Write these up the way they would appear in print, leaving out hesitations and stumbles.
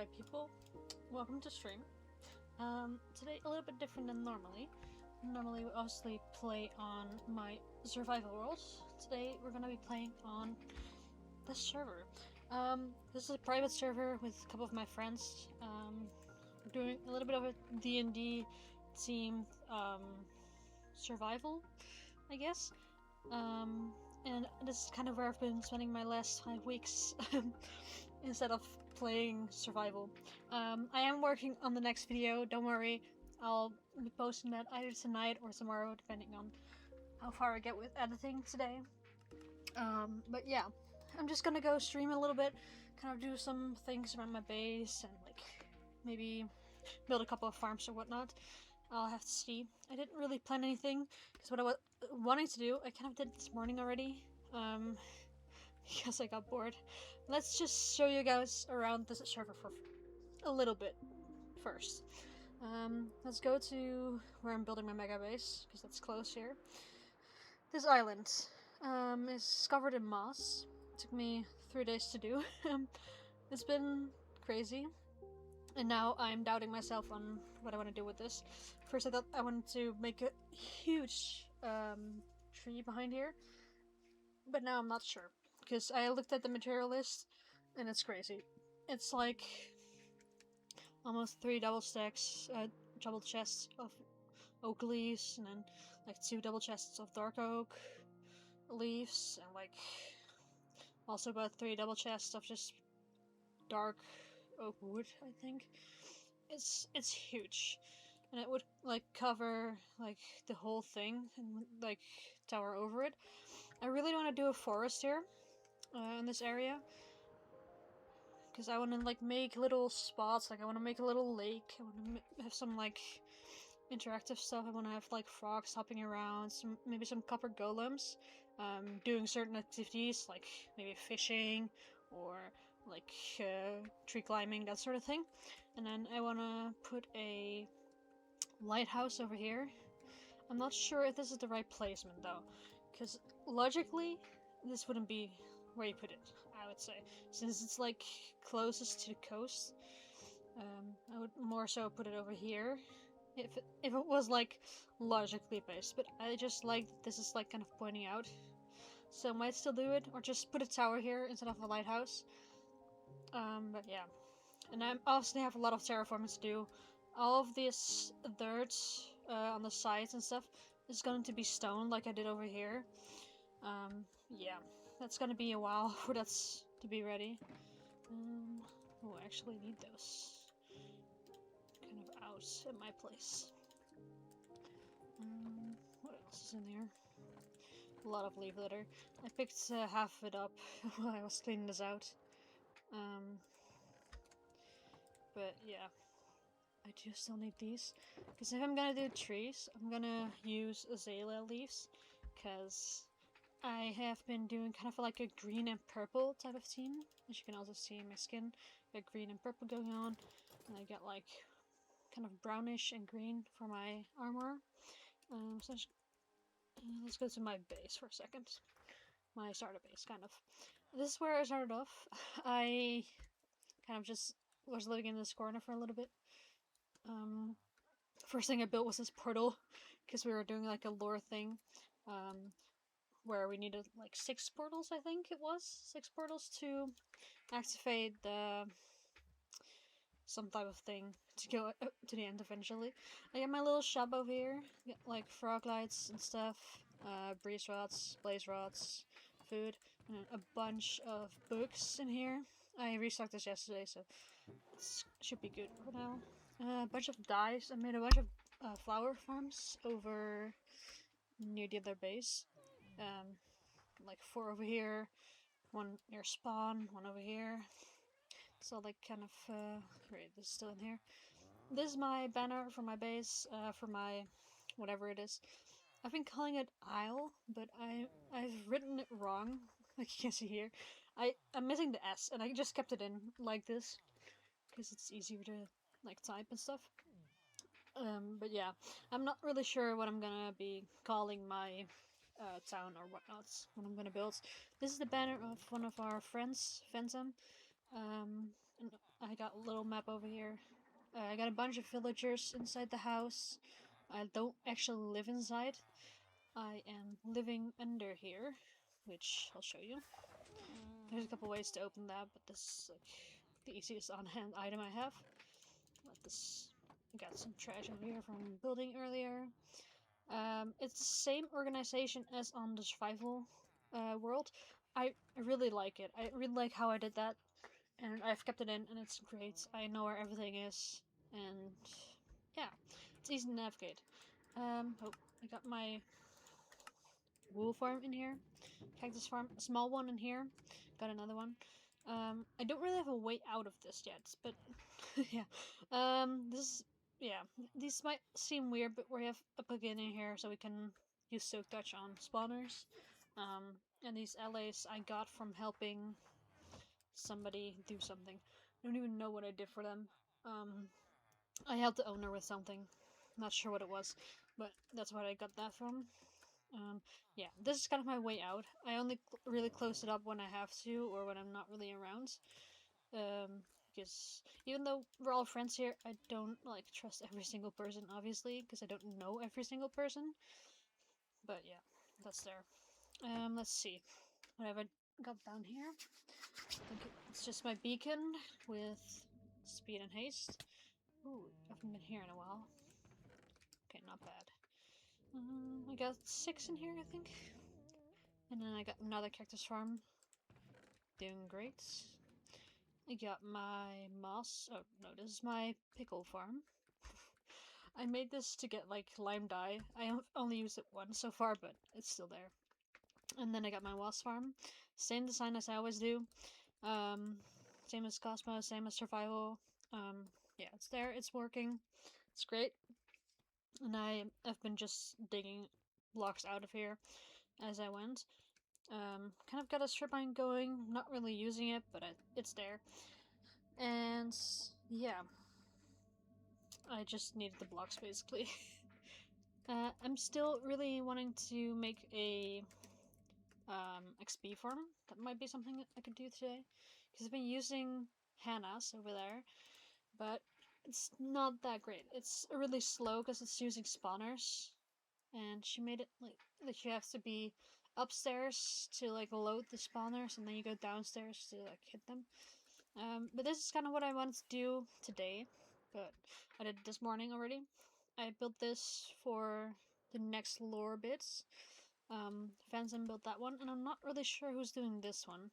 Alright people, welcome to stream. Today a little bit different than normally. Normally we obviously play on my survival world. Today we're gonna be playing on this server. This is a private server with a couple of my friends. We're doing a little bit of a D&D themed survival, I guess. And this is kind of where I've been spending my last 5 weeks instead of playing survival. I am working on the next video, don't worry. I'll be posting that either tonight or tomorrow, depending on how far I get with editing today. But yeah, I'm just gonna go stream a little bit, kind of do some things around my base and like maybe build a couple of farms or whatnot. I'll have to see. I didn't really plan anything because what I was wanting to do, I kind of did this morning already. Because I got bored. Let's just show you guys around this server for a little bit first. Let's go to where I'm building my mega base, because that's close here. This island is covered in moss. It took me 3 days to do. It's been crazy. And now I'm doubting myself on what I want to do with this. First I thought I wanted to make a huge tree behind here. But now I'm not sure. Because I looked at the material list and it's crazy. It's like almost 3 double chests of oak leaves, and then like 2 double chests of dark oak leaves, and like also about 3 double chests of just dark oak wood, I think. It's huge. And it would like cover like the whole thing and like tower over it. I really want to do a forest here. In this area, because I want to like make little spots. Like I want to make a little lake. I want to have some like interactive stuff. I want to have like frogs hopping around, maybe some copper golems doing certain activities like maybe fishing or like tree climbing, that sort of thing. And then I want to put a lighthouse over here. I'm not sure if this is the right placement though, because logically this wouldn't be where you put it, I would say, since it's like closest to the coast. I would more so put it over here if it was like logically based, but I just like this is like kind of pointing out, so I might still do it, or just put a tower here instead of a lighthouse. But yeah, and I obviously have a lot of terraforming to do. All of this dirt on the sides and stuff is going to be stone like I did over here. Yeah, that's gonna be a while for that to be ready. Oh, I actually need those kind of out at my place. What else is in there? A lot of leaf litter. I picked half of it up while I was cleaning this out. But yeah, I do still need these. Because if I'm gonna do trees, I'm gonna use azalea leaves. Because I have been doing kind of like a green and purple type of theme. As you can also see in my skin, got green and purple going on. And I got like kind of brownish and green for my armor. So let's go to my base for a second. My starter base, kind of. This is where I started off. I kind of just was living in this corner for a little bit. First thing I built was this portal, because we were doing like a lore thing. Where we needed like 6 portals, I think it was. 6 portals to activate some type of thing to go to the end eventually. I got my little shop over here. Got like frog lights and stuff, breeze rods, blaze rods, food, and a bunch of books in here. I restocked this yesterday, so it should be good for now. A bunch of dyes. I made a bunch of flower farms over near the other base. Like 4 over here, 1 near spawn, 1 over here. So like kind of, right, this is still in here. This is my banner for my base, for my, whatever it is. I've been calling it Isle, but I've written it wrong, like you can see here. I'm missing the S, and I just kept it in like this, because it's easier to like type and stuff. But yeah, I'm not really sure what I'm gonna be calling my town or whatnot, what I'm gonna build. This is the banner of one of our friends, Phantom. And I got a little map over here. I got a bunch of villagers inside the house. I don't actually live inside. I am living under here, which I'll show you. There's a couple ways to open that, but this is like the easiest on-hand item I have. Let this. I got some trash over here from building earlier. It's the same organization as on the survival world. I really like it. I really like how I did that, and I've kept it in, and it's great. I know where everything is, and yeah, it's easy to navigate. Oh, I got my wool farm in here, cactus farm, a small one in here. Got another one. I don't really have a way out of this yet, but yeah. This yeah. These might seem weird, but we have a beginning here, so we can use Silk Touch on spawners. And these LAs I got from helping somebody do something. I don't even know what I did for them. I helped the owner with something. Not sure what it was, but that's what I got that from. Yeah, this is kind of my way out. I only really close it up when I have to or when I'm not really around. Because even though we're all friends here, I don't like trust every single person, obviously, because I don't know every single person. But yeah, that's there. Let's see. What have I got down here? I think it's just my beacon with speed and haste. Ooh, I haven't been here in a while. Okay, not bad. I got 6 in here, I think. And then I got another cactus farm. Doing great. I got my moss. Oh, no, this is my pickle farm. I made this to get, like, lime dye. I only used it once so far, but it's still there. And then I got my wasp farm. Same design as I always do. Same as Cosmos, same as Survival. Yeah, it's there, it's working. It's great. And I've been just digging blocks out of here as I went. Kind of got a strip mine going, not really using it, but it's there. And yeah, I just needed the blocks basically. I'm still really wanting to make a XP farm. That might be something I could do today. Because I've been using Hannah's over there, but it's not that great. It's really slow because it's using spawners. And she made it like you have to be upstairs to like load the spawners and then you go downstairs to like hit them. But this is kind of what I wanted to do today, but I did it this morning already. I built this for the next lore bits. Fansen built that one, and I'm not really sure who's doing this one.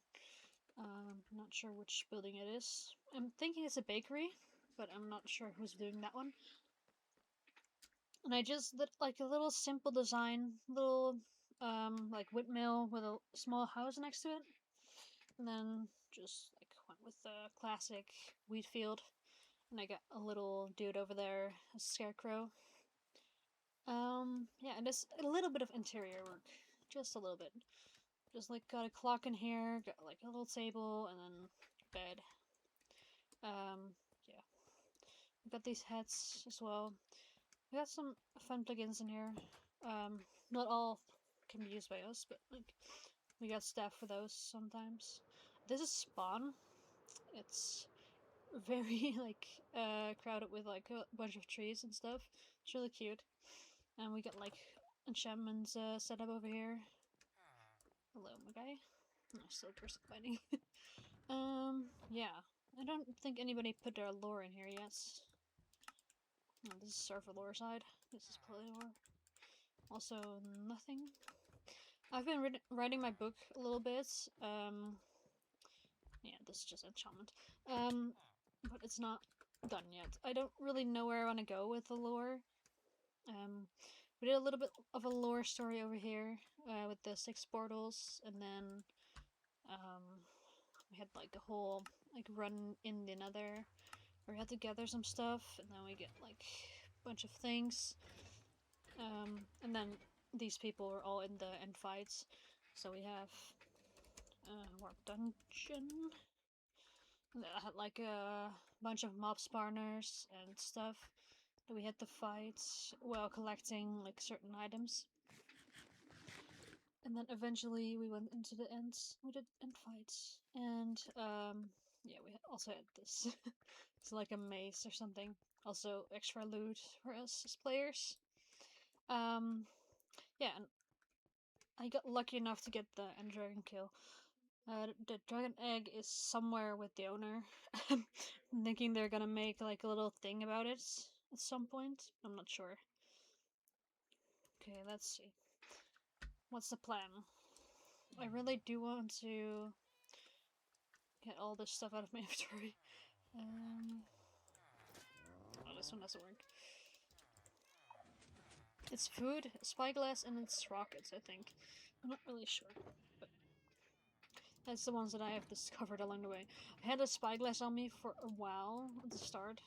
Not sure which building it is. I'm thinking it's a bakery, but I'm not sure who's doing that one. And I just did like a little simple design, little like windmill with a small house next to it, and then just like went with the classic wheat field. And I got a little dude over there, a scarecrow. Yeah, and just a little bit of interior work, just a little bit. Just like got a clock in here, got like a little table, and then bed. Yeah. We got these heads as well. We got some fun plugins in here. Not all can be used by us, but like we got stuff for those sometimes. This is Spawn. It's very like crowded with like a bunch of trees and stuff. It's really cute. And we got like enchantments set up over here. Hello, my guy. Oh, still person fighting. Yeah. I don't think anybody put their lore in here yet. Oh, this is server lore side. This is play lore. Also, nothing. I've been writing my book a little bit. Yeah, this is just enchantment. But it's not done yet. I don't really know where I want to go with the lore. We did a little bit of a lore story over here with the 6 portals, and then we had like a whole like run in the nether where we had to gather some stuff, and then we get like a bunch of things. And then these people were all in the end fights, so we have warp dungeon. I had like a bunch of mob spawners and stuff that we had to fight while collecting like certain items. And then eventually we went into the ends. We did end fights. And Yeah, we also had this. It's like a maze or something. Also, extra loot for us as players. Yeah, and I got lucky enough to get the Ender Dragon kill. The dragon egg is somewhere with the owner. I'm thinking they're gonna make like a little thing about it at some point. I'm not sure. Okay, let's see. What's the plan? I really do want to get all this stuff out of my inventory. Oh, this one doesn't work. It's food, spyglass, and it's rockets, I think. I'm not really sure, but that's the ones that I have discovered along the way. I had a spyglass on me for a while at the start,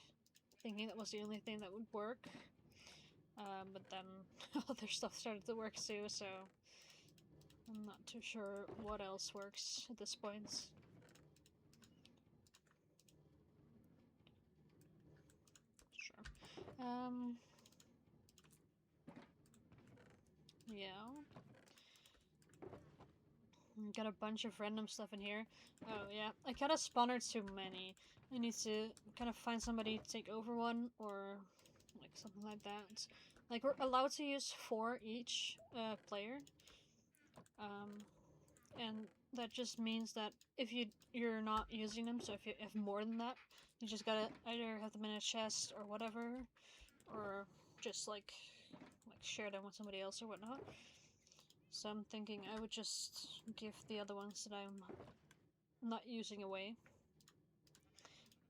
thinking that was the only thing that would work. But then other stuff started to work too, so I'm not too sure what else works at this point. Sure. Yeah. Got a bunch of random stuff in here. Oh yeah, I kind of spawned too many. I need to kind of find somebody to take over one, or like something like that. Like we're allowed to use 4 each player, and that just means that if you're not using them, so if you have more than that, you just gotta either have them in a chest or whatever, or just like share them with somebody else or whatnot. So I'm thinking I would just give the other ones that I'm not using away.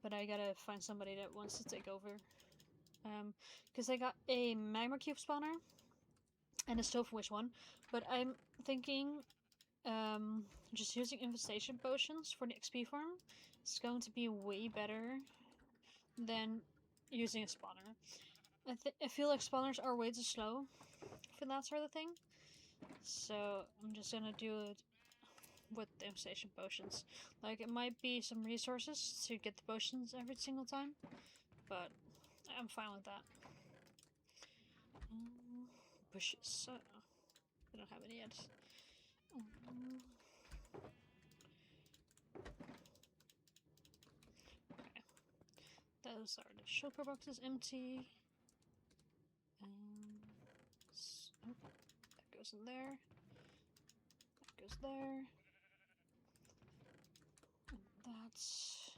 But I gotta find somebody that wants to take over. Because I got a magma cube spawner and a stovewish one, but I'm thinking just using infestation potions for the XP farm is going to be way better than using a spawner. I feel like spawners are way too slow for that sort of thing, so I'm just gonna do it with the infestation potions. Like, it might be some resources to get the potions every single time, but I'm fine with that. Bushes. I don't have any yet. Okay. Those are the shulker boxes empty. Oh, that goes in there. That goes there. And that's...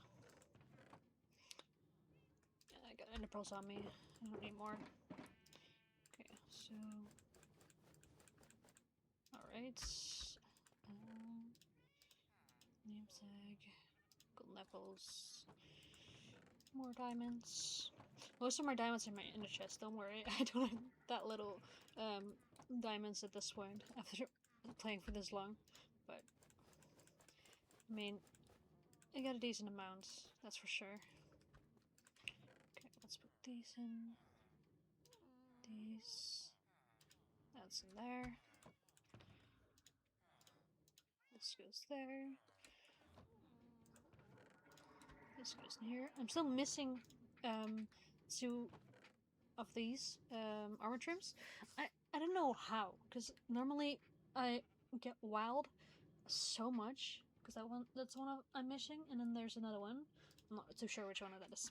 Yeah, I got ender pearls on me. I don't need more. Okay, so... Alright. Namesag. Golden apples. More diamonds. Most of my diamonds are in the chest, don't worry. I don't have that little diamonds at this point after playing for this long. But, I mean, I got a decent amount, that's for sure. Okay, let's put these in. These. That's in there. This goes there. This goes in here. I'm still missing 2 of these armor trims. I don't know how, because normally I get wild so much, because that's one I'm missing, and then there's another one. I'm not too sure which one that is.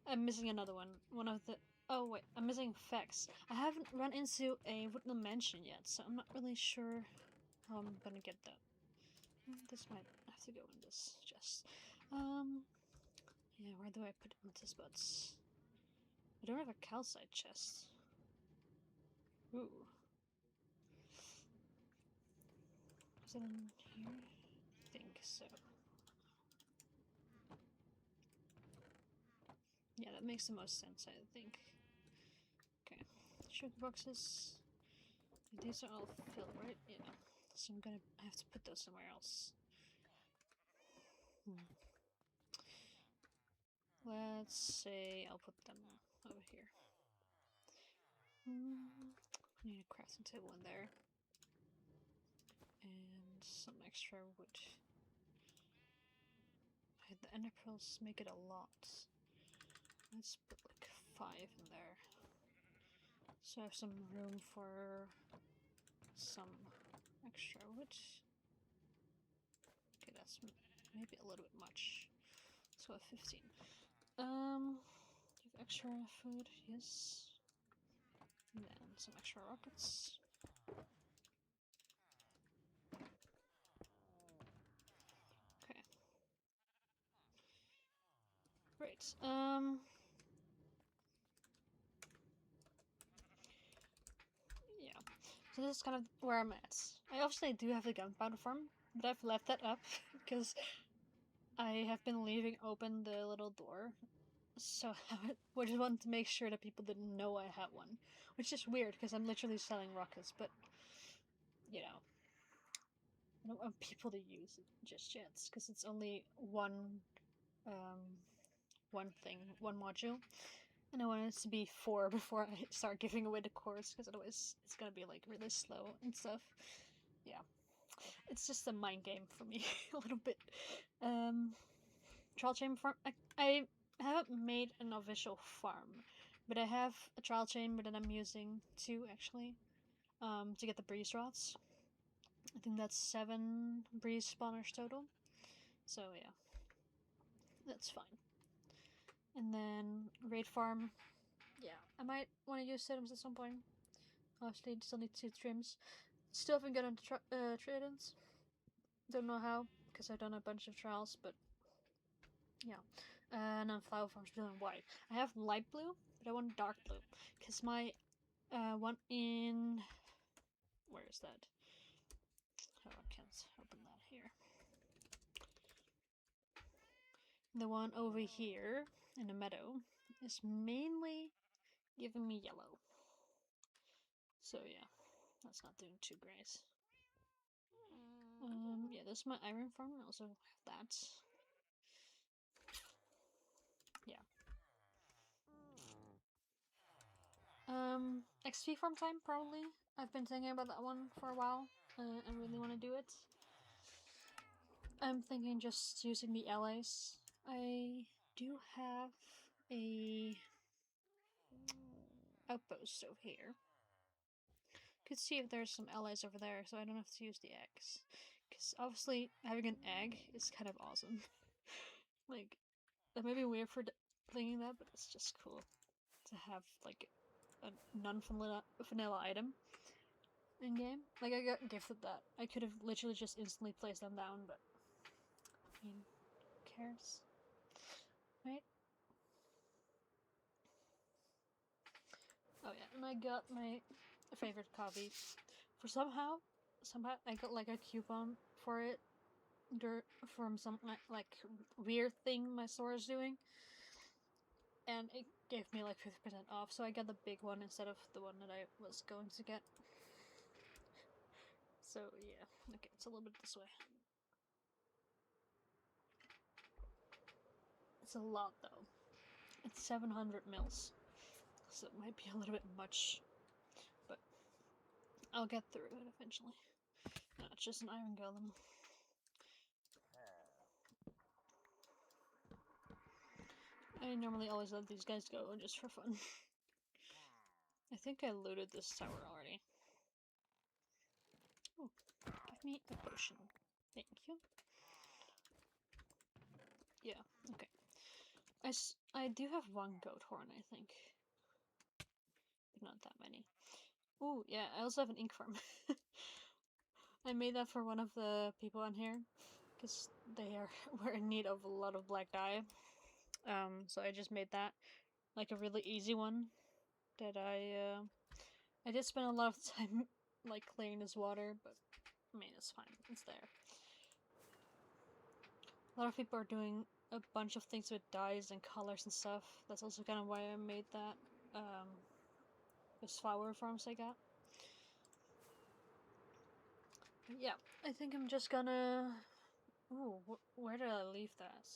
I'm missing another one. One of the... Oh wait, I'm missing Fex. I haven't run into a Woodland Mansion yet, so I'm not really sure how I'm gonna get that. This might have to go in this chest. Yeah, where do I put amethyst buds? I don't have a calcite chest. Ooh. Is it in here? I think so. Yeah, that makes the most sense, I think. Okay. Sugar boxes. These are all filled, right? Yeah. So I'm gonna have to put those somewhere else. Let's say I'll put them over here. I need a crafting table in there. And some extra wood. The ender pearls make it a lot. Let's put like 5 in there. So I have some room for some extra wood. Okay, that's maybe a little bit much. So 15. Give extra food, yes. And then some extra rockets. Okay. Great. Yeah. So this is kind of where I'm at. I obviously do have the gunpowder farm, but I've left that up because I have been leaving open the little door. So I just wanted to make sure that people didn't know I had one. Which is weird because I'm literally selling rockets, but you know, I don't want people to use it just yet because it's only one thing, one module. And I want it to be 4 before I start giving away the cores, because otherwise it's gonna be like really slow and stuff. Yeah, it's just a mind game for me a little bit. Trial chamber farm. I haven't made an official farm, but I have a trial chamber that I'm using too, actually, to get the breeze rods. I think that's 7 breeze spawners total. So yeah, that's fine. And then raid farm. Yeah, I might want to use settings at some point. Obviously, still need 2 trims. Still haven't gotten trade-ins. Don't know how, because I've done a bunch of trials, but yeah. And then flower farms blue and white. I have light blue, but I want dark blue, because my one in... Where is that? Oh, I can't open that here. The one over here in the meadow is mainly giving me yellow. So yeah, that's not doing too great. Yeah, this is my iron farm. I also have that. Yeah. XP farm time, probably. I've been thinking about that one for a while. I really want to do it. I'm thinking just using the allies. I do have a outpost over here. Could see if there's some allies over there, so I don't have to use the eggs. Because obviously, having an egg is kind of awesome. Like, that may be weird for thinking that, but it's just cool to have, like, a non-vanilla item in game. Like, I got gifted that. I could have literally just instantly placed them down, but I mean, who cares? Right? Oh yeah, and I got my favorite coffee. For somehow I got like a coupon for it from some like weird thing my store is doing. And it gave me like 50% off, so I got the big one instead of the one that I was going to get. So yeah, okay, it's a little bit this way. It's a lot though. It's 700 mils, so it might be a little bit much, but I'll get through it eventually. No, it's just an iron golem. I normally always let these guys go just for fun. I think I looted this tower already. Oh, give me a potion. Thank you. Yeah, okay. I do have 1 goat horn, I think. But not that many. Ooh, yeah, I also have an ink farm. I made that for one of the people on here, because they were in need of a lot of black dye. So I just made that, like a really easy one, that I did spend a lot of time, like, clearing this water, but, I mean, it's fine, it's there. A lot of people are doing a bunch of things with dyes and colors and stuff. That's also kind of why I made that, those flower farms I got. But yeah, I think I'm just gonna... Ooh, where did I leave that?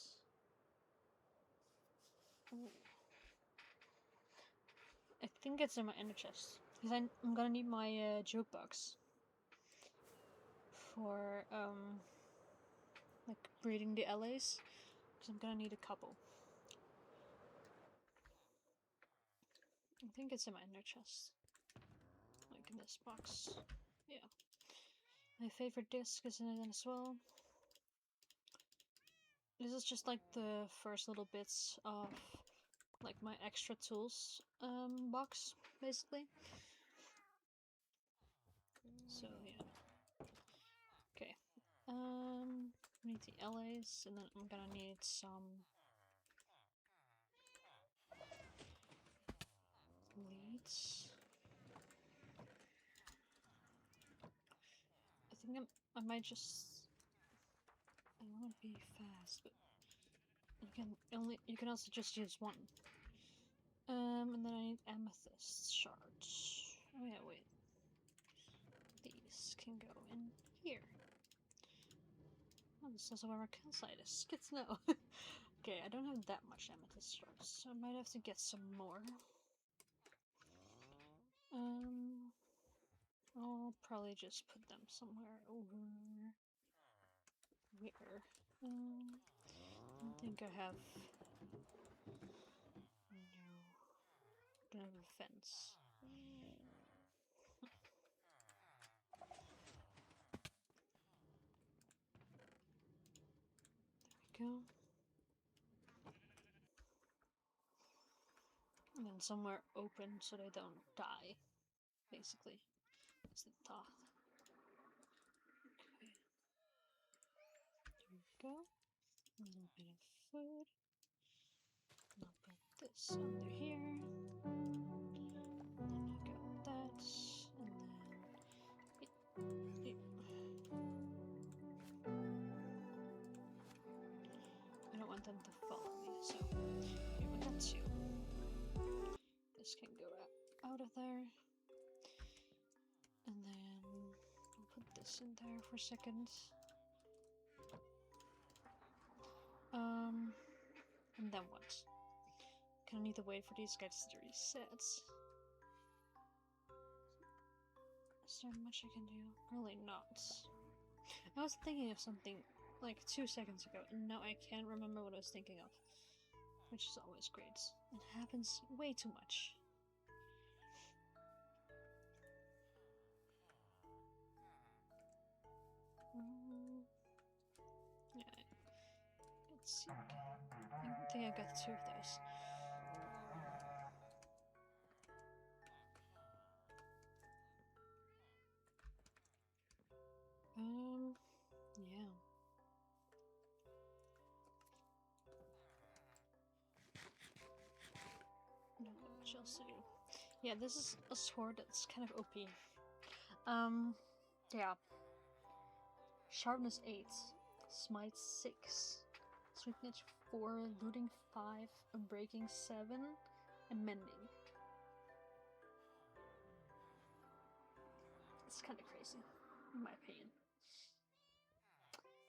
Ooh. I think it's in my inner chest. Because I'm gonna need my jukebox for, like, breeding the LAs. Because I'm gonna need a couple. I think it's in my inner chest. Like in this box. Yeah. My favorite disc is in it as well. this is just like the first little bits of like my extra tools box, basically. So yeah. Okay. We need the LAs, and then I'm gonna need some leads. I think I might just. I want to be fast, but you can also just use one. And then I need amethyst shards. Oh yeah, wait. These can go in here. Oh, this is also where our calcite is. Good to know. Okay, I don't have that much amethyst shards, so I might have to get some more. I'll probably just put them somewhere over where. I think I have. No, don't have a fence. There we go. And then somewhere open so they don't die, basically. Is the thought. Okay. There we go. A little bit of food. And I'll put this under here. And then I got that. And then. I don't want them to follow me, so here we got two. This can go out of there. And then I'll put this in there for a second. And then what? Kinda need to wait for these guys to reset. Is there much I can do? Probably not. I was thinking of something like 2 seconds ago, and now I can't remember what I was thinking of. Which is always great. It happens way too much. Yeah. Let's see. I think I got 2 of those. Yeah. Not much else to do. Yeah, this is a sword that's kind of OP. Yeah. Sharpness 8, Smite 6, Swiftness 4, Looting 5, Breaking 7, and Mending. It's kind of crazy, in my opinion.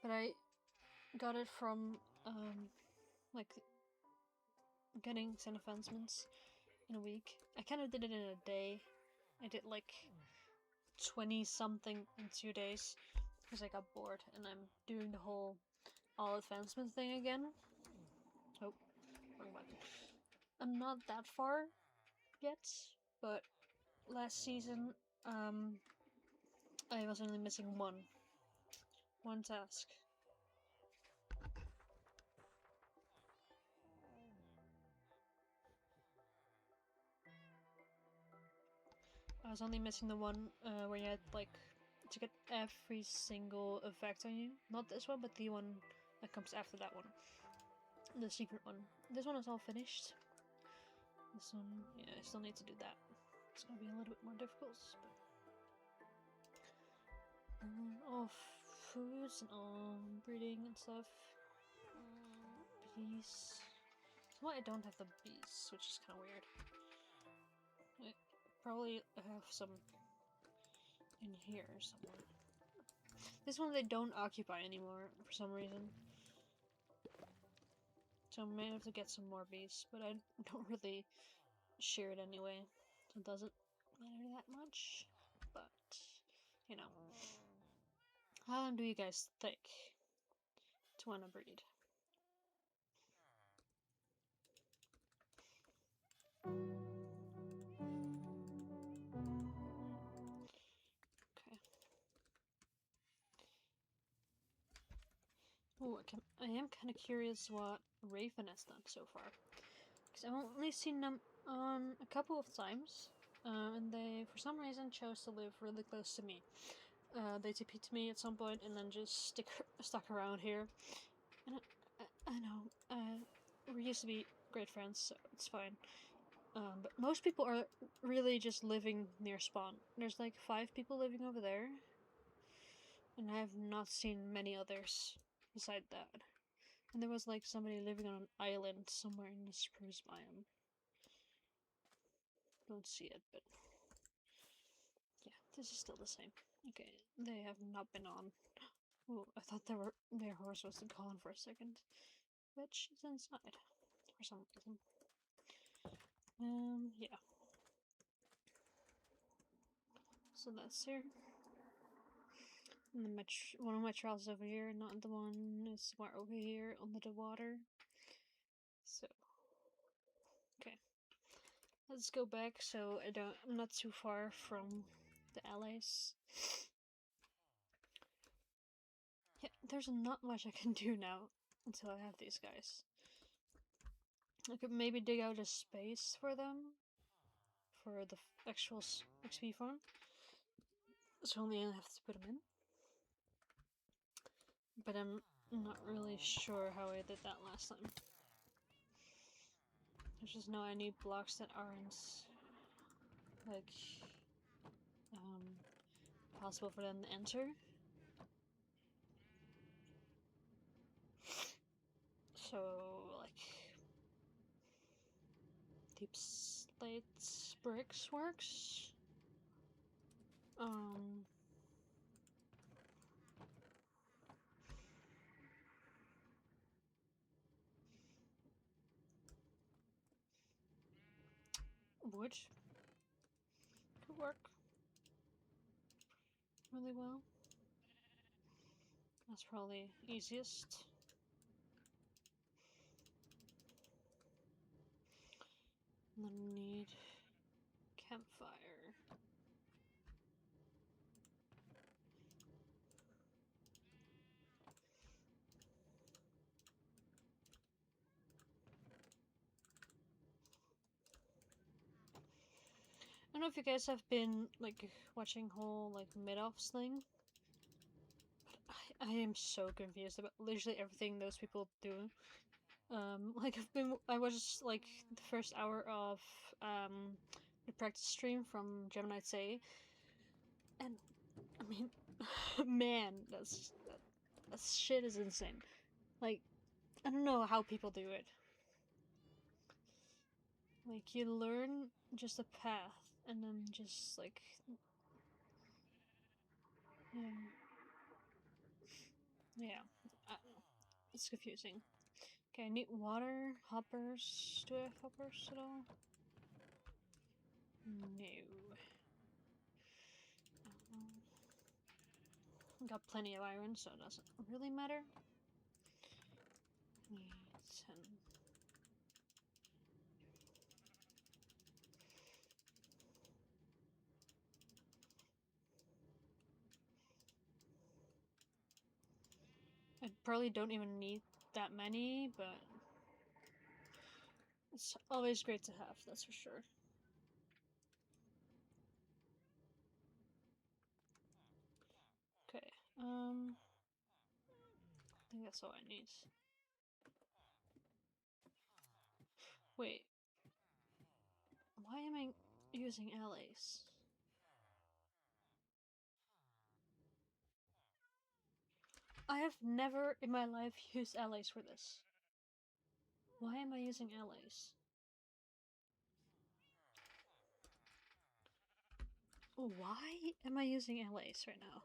But I got it from, like, getting 10 advancements in a week. I kind of did it in a day. I did like 20 something in 2 days because I got bored, and I'm doing the whole all advancement thing again. Oh, wrong button. I'm not that far yet, but last season I was only missing one task. I was only missing the one where you had like to get every single effect on you. Not this one, but the one that comes after that one. The secret one. This one is all finished. This one, yeah, I still need to do that. It's gonna be a little bit more difficult, but all foods and all breeding and stuff. Bees. Well, I don't have the bees, which is kind of weird. I probably have some in here somewhere. This one they don't occupy anymore for some reason. So I may have to get some more bees, but I don't really share it anyway. So it doesn't matter that much. But, you know. How long do you guys think to want to breed? Okay. Ooh, I am kind of curious what Raven has done so far. Because I've only seen them a couple of times. And they, for some reason, chose to live really close to me. They TP'd to me at some point and then just stuck around here. And I know, we used to be great friends, so it's fine. But most people are really just living near spawn. There's like 5 people living over there. And I have not seen many others beside that. And there was like somebody living on an island somewhere in the spruce biome. Don't see it, but yeah, this is still the same. Okay, they have not been on. Oh, I thought their horse was gone for a second. But she's inside for some reason. Yeah. So that's her. And one of my trials over here, not the one is somewhere over here under the water. So, okay. Let's go back so I'm not too far from the allies. Yeah, there's not much I can do now until I have these guys. I could maybe dig out a space for them for the actual XP farm. So only I have to put them in. But I'm not really sure how I did that last time. I just know I need blocks that aren't like possible for them to enter. So like deep slate bricks works. Wood could work really well. That's probably easiest. And then we need campfire. I don't know if you guys have been like watching whole like mid-offs thing. I am so confused about literally everything those people do. Like I watched like the first hour of the practice stream from Gemini Say, and I mean, man, that shit is insane. Like, I don't know how people do it. Like, you learn just a path, and then just like, yeah, it's confusing. Okay, I need water, hoppers. Do I have hoppers at all? No. Got plenty of iron, so it doesn't really matter. 10. I probably don't even need that many, but it's always great to have, that's for sure. Okay, I think that's all I need. Wait. Why am I using allies? I have never in my life used allies for this. Why am I using allies? Why am I using allies right now?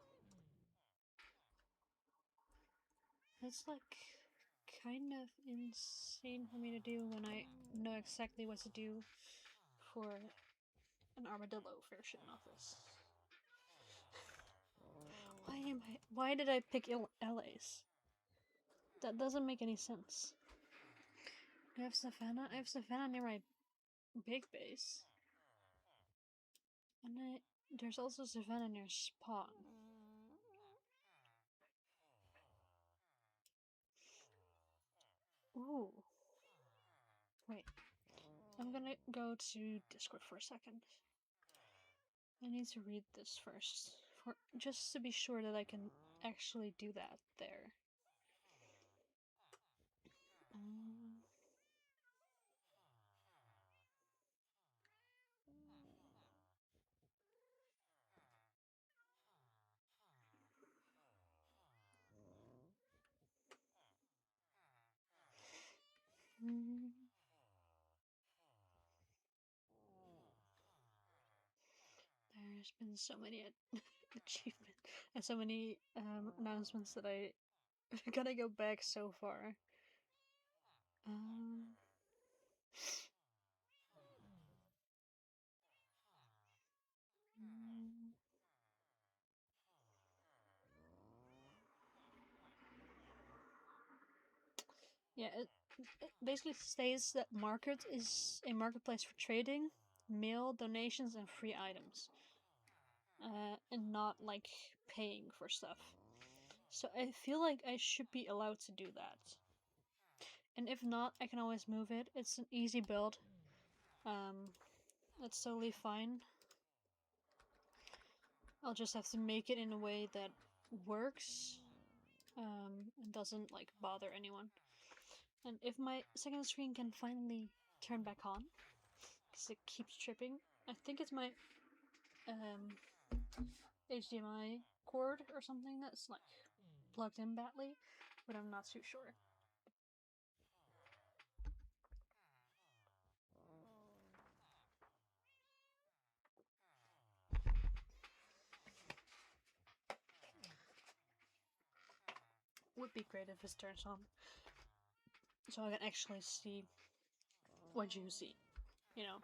That's like kind of insane for me to do when I know exactly what to do for an armadillo version of this. Why did I pick LAs? That doesn't make any sense. I have Savannah? I have Savannah near my big base. And there's also Savannah near spawn. Ooh. Wait. I'm gonna go to Discord for a second. I need to read this first, just to be sure that I can actually do that there. Um, mm, there's been so many achievements and so many announcements that I gotta go back so far. Um, mm, yeah, it basically states that Market is a marketplace for trading, mail, donations, and free items. And not like paying for stuff. So I feel like I should be allowed to do that. And if not, I can always move it. It's an easy build. That's totally fine. I'll just have to make it in a way that works and doesn't like bother anyone. And if my second screen can finally turn back on, because it keeps tripping, I think it's my HDMI cord or something that's like plugged in badly, but I'm not too sure. Would be great if this turns on, so I can actually see what you see, you know.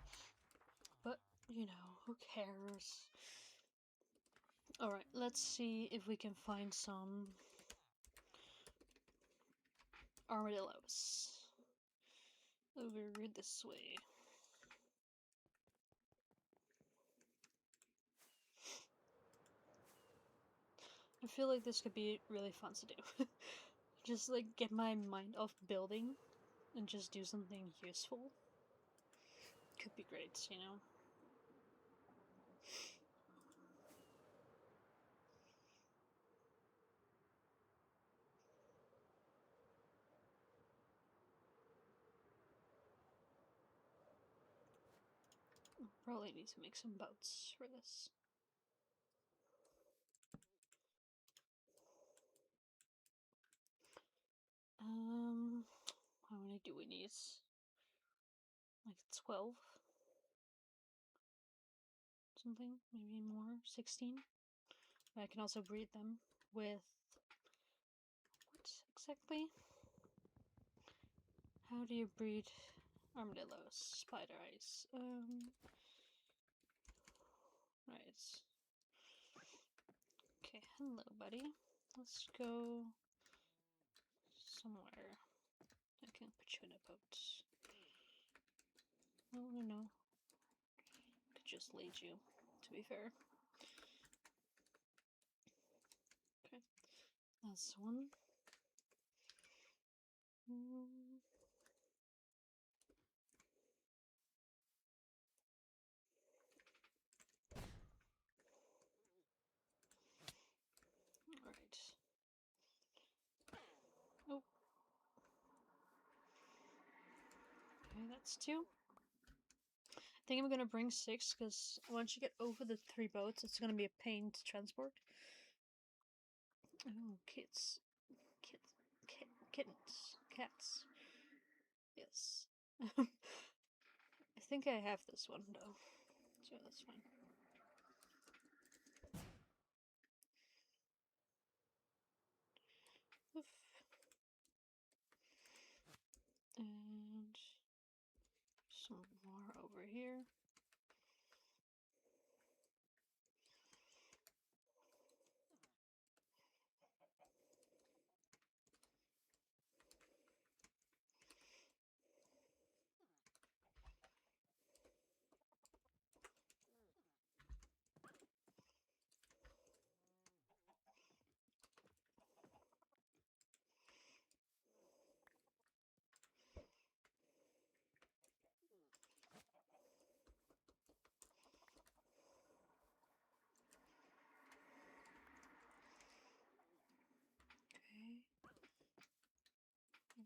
But, you know, who cares? Alright, let's see if we can find some armadillos over this way. I feel like this could be really fun to do. Just like get my mind off building and just do something useful. Could be great, you know. Probably need to make some boats for this. How many do we need? Like 12? Something? Maybe more? 16? But I can also breed them with... What exactly? How do you breed armadillos? Spider eyes. Right. Okay, hello buddy. Let's go somewhere. I can put you in a boat. No. Could just lead you, to be fair. Okay, that's one. Alright. Oh. Okay, that's two. I think I'm gonna bring 6, because once you get over the 3 boats, it's gonna be a pain to transport. Oh, kittens. Cats. Yes. I think I have this one, though, so that's fine. Oof. And some more over here.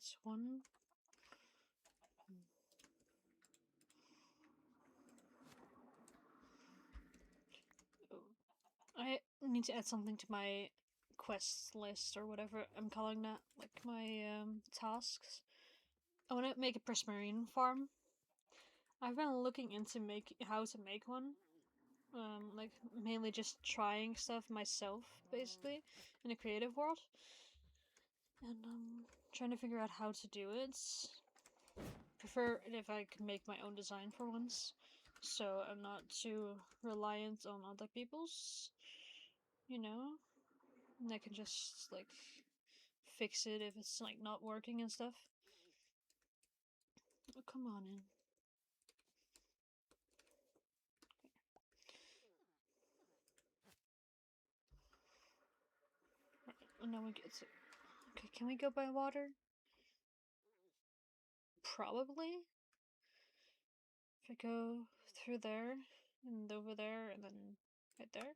That's one. I need to add something to my quest list or whatever I'm calling that, like my tasks. I want to make a prismarine farm. I've been looking into how to make one. Like mainly just trying stuff myself, basically, in a creative world, and trying to figure out how to do it. Prefer it if I can make my own design for once, so I'm not too reliant on other people's. You know, and I can just like fix it if it's like not working and stuff. Oh, come on in. And now we get to. Okay, can we go by water? Probably. If I go through there and over there and then right there,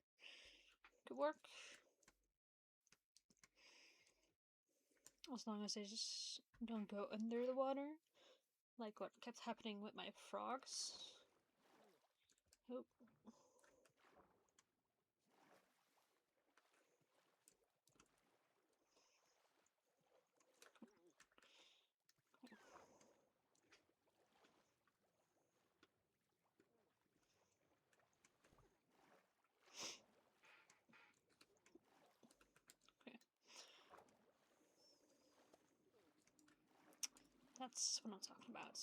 could work. As long as I just don't go under the water, like what kept happening with my frogs. Oh. Okay. That's what I'm talking about.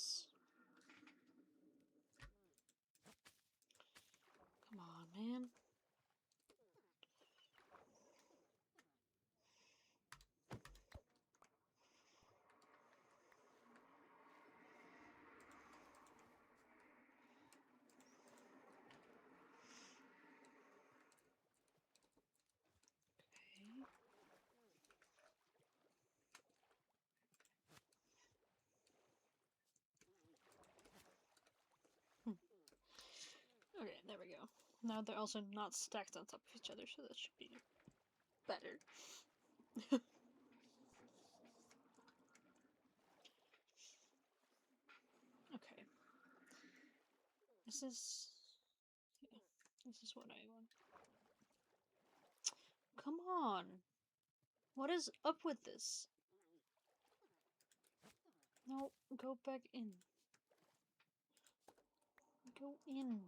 Come on, man. Okay. Okay, there we go. Now they're also not stacked on top of each other, so that should be better. Okay. This is... yeah, this is what I want. Come on! What is up with this? No, go back in. Go in.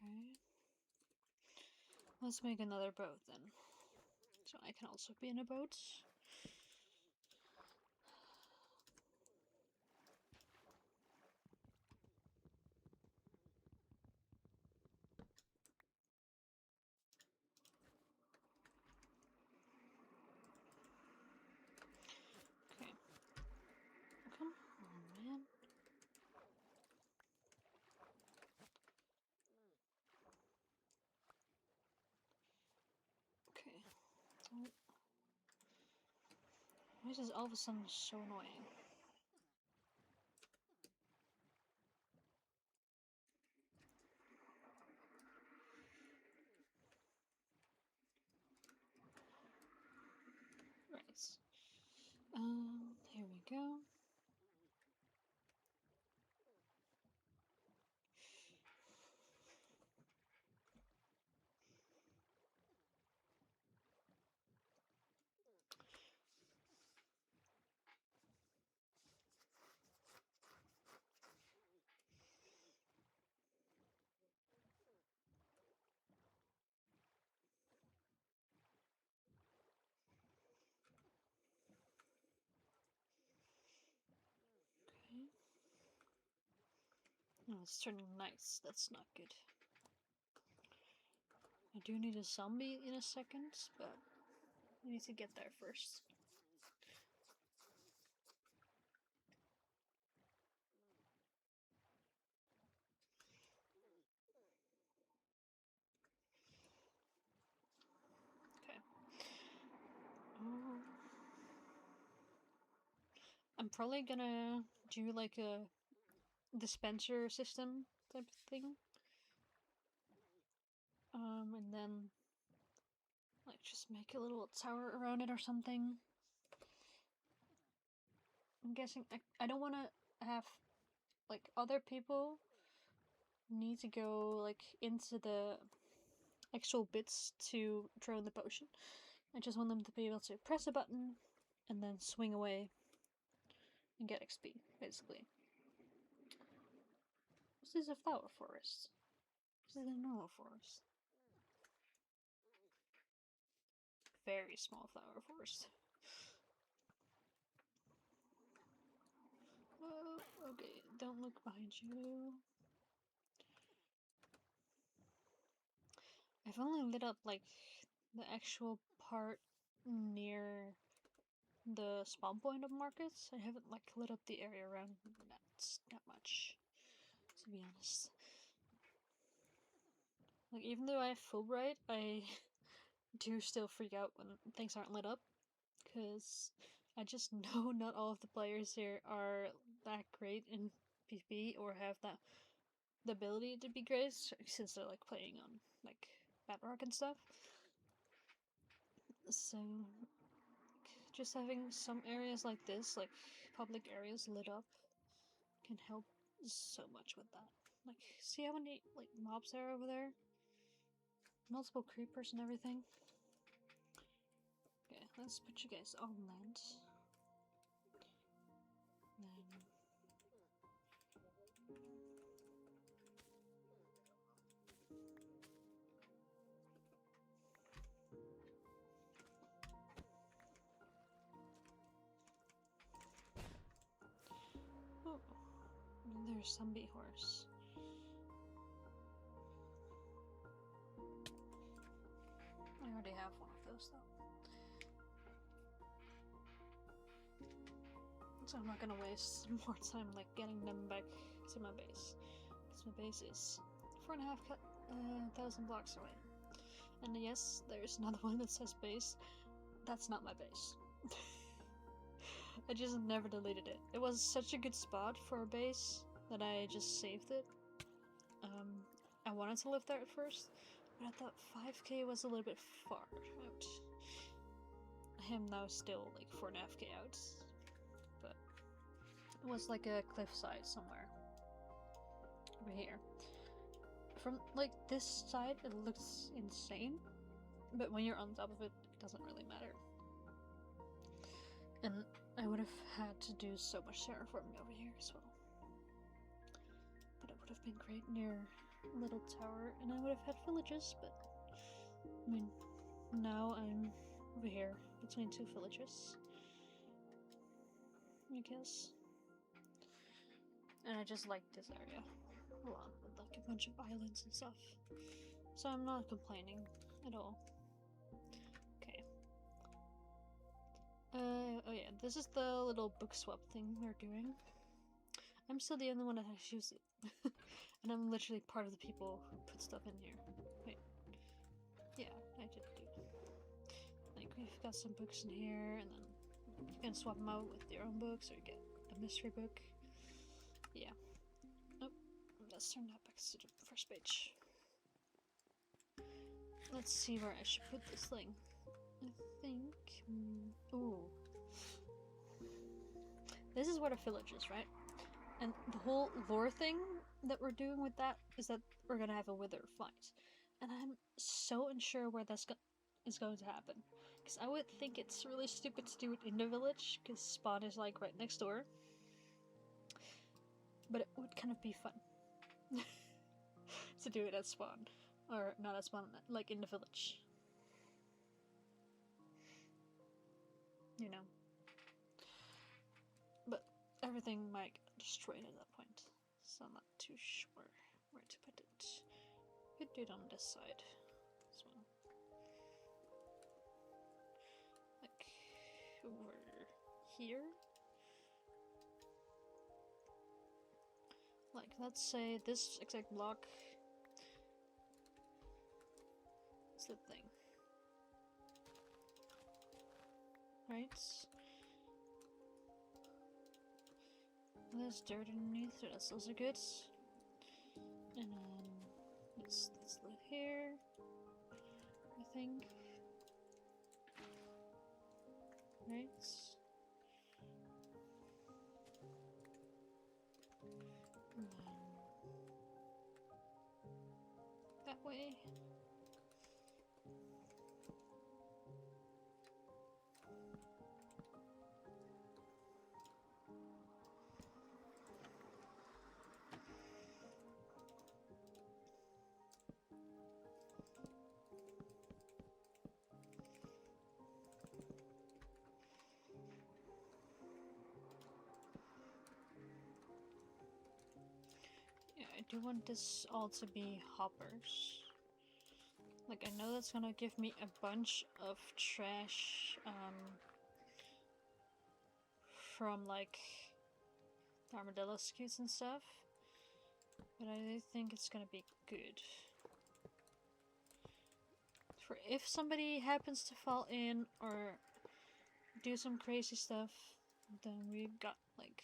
Okay. Let's make another boat then. So I can also be in a boat. Okay. Come on, man. Okay. Oh. Why is this all of a sudden so annoying? Right. Here we go. Okay. No, it's turning nights. That's not good. I do need a zombie in a second, but I need to get there first. I'm probably gonna do like a dispenser system type of thing. And then like just make a little tower around it or something. I'm guessing I don't want to have like other people need to go like into the actual bits to throw in the potion. I just want them to be able to press a button and then swing away and get XP, basically. This is a flower forest. This is a normal forest. Very small flower forest. Oh, okay, don't look behind you. I've only lit up like the actual part near the spawn point of markets. I haven't like lit up the area around that much, to be honest. Like even though I have Fulbright, I do still freak out when things aren't lit up, because I just know not all of the players here are that great in PvP or have the ability to be great, since they're like playing on like Bedrock and stuff. So just having some areas like this, like public areas lit up, can help so much with that. Like, see how many like mobs there are over there? Multiple creepers and everything. Okay, let's put you guys on land. Then oh, there's some bee horse. I already have one of those though. So I'm not gonna waste more time like getting them back to my base. Because my base is 4,500 blocks away. And yes, there's another one that says base. That's not my base. I just never deleted it. It was such a good spot for a base that I just saved it. I wanted to live there at first, but I thought 5k was a little bit far out. I am now still like 4.5k out, but it was like a cliffside somewhere over here. From like this side, it looks insane, but when you're on top of it, it doesn't really matter. And I would have had to do so much terraforming over here as well. But it would have been great near a little tower, and I would have had villages, but I mean, now I'm over here between two villages, I guess. And I just like this area a lot, with like a bunch of islands and stuff. So I'm not complaining at all. Okay. Oh yeah, this is the little book swap thing we're doing. I'm still the only one that has used it. And I'm literally part of the people who put stuff in here. Wait. Yeah, I did do. Like, we've got some books in here, and then you can swap them out with your own books, or you get a mystery book. Yeah. Oh, let's turn that back to the first page. Let's see where I should put this thing. I think... ooh. This is where the village is, right? And the whole lore thing that we're doing with that is that we're gonna have a wither fight. And I'm so unsure where that's is going to happen. Because I would think it's really stupid to do it in the village, because spawn is like right next door. But it would kind of be fun to do it at spawn. Or not at spawn, like in the village. You know. But everything might get destroyed at that point. So I'm not too sure where to put it. Could do it on this side. This one. Like over here. Like, let's say this exact block is the thing. Right? There's dirt underneath, so that's also good. And let's live here, I think. Right? And then that way. Yeah, I do want this all to be hoppers. Like, I know that's gonna give me a bunch of trash, from, like, the armadillo scutes and stuff. But I do think it's gonna be good. For if somebody happens to fall in or do some crazy stuff, then we've got, like,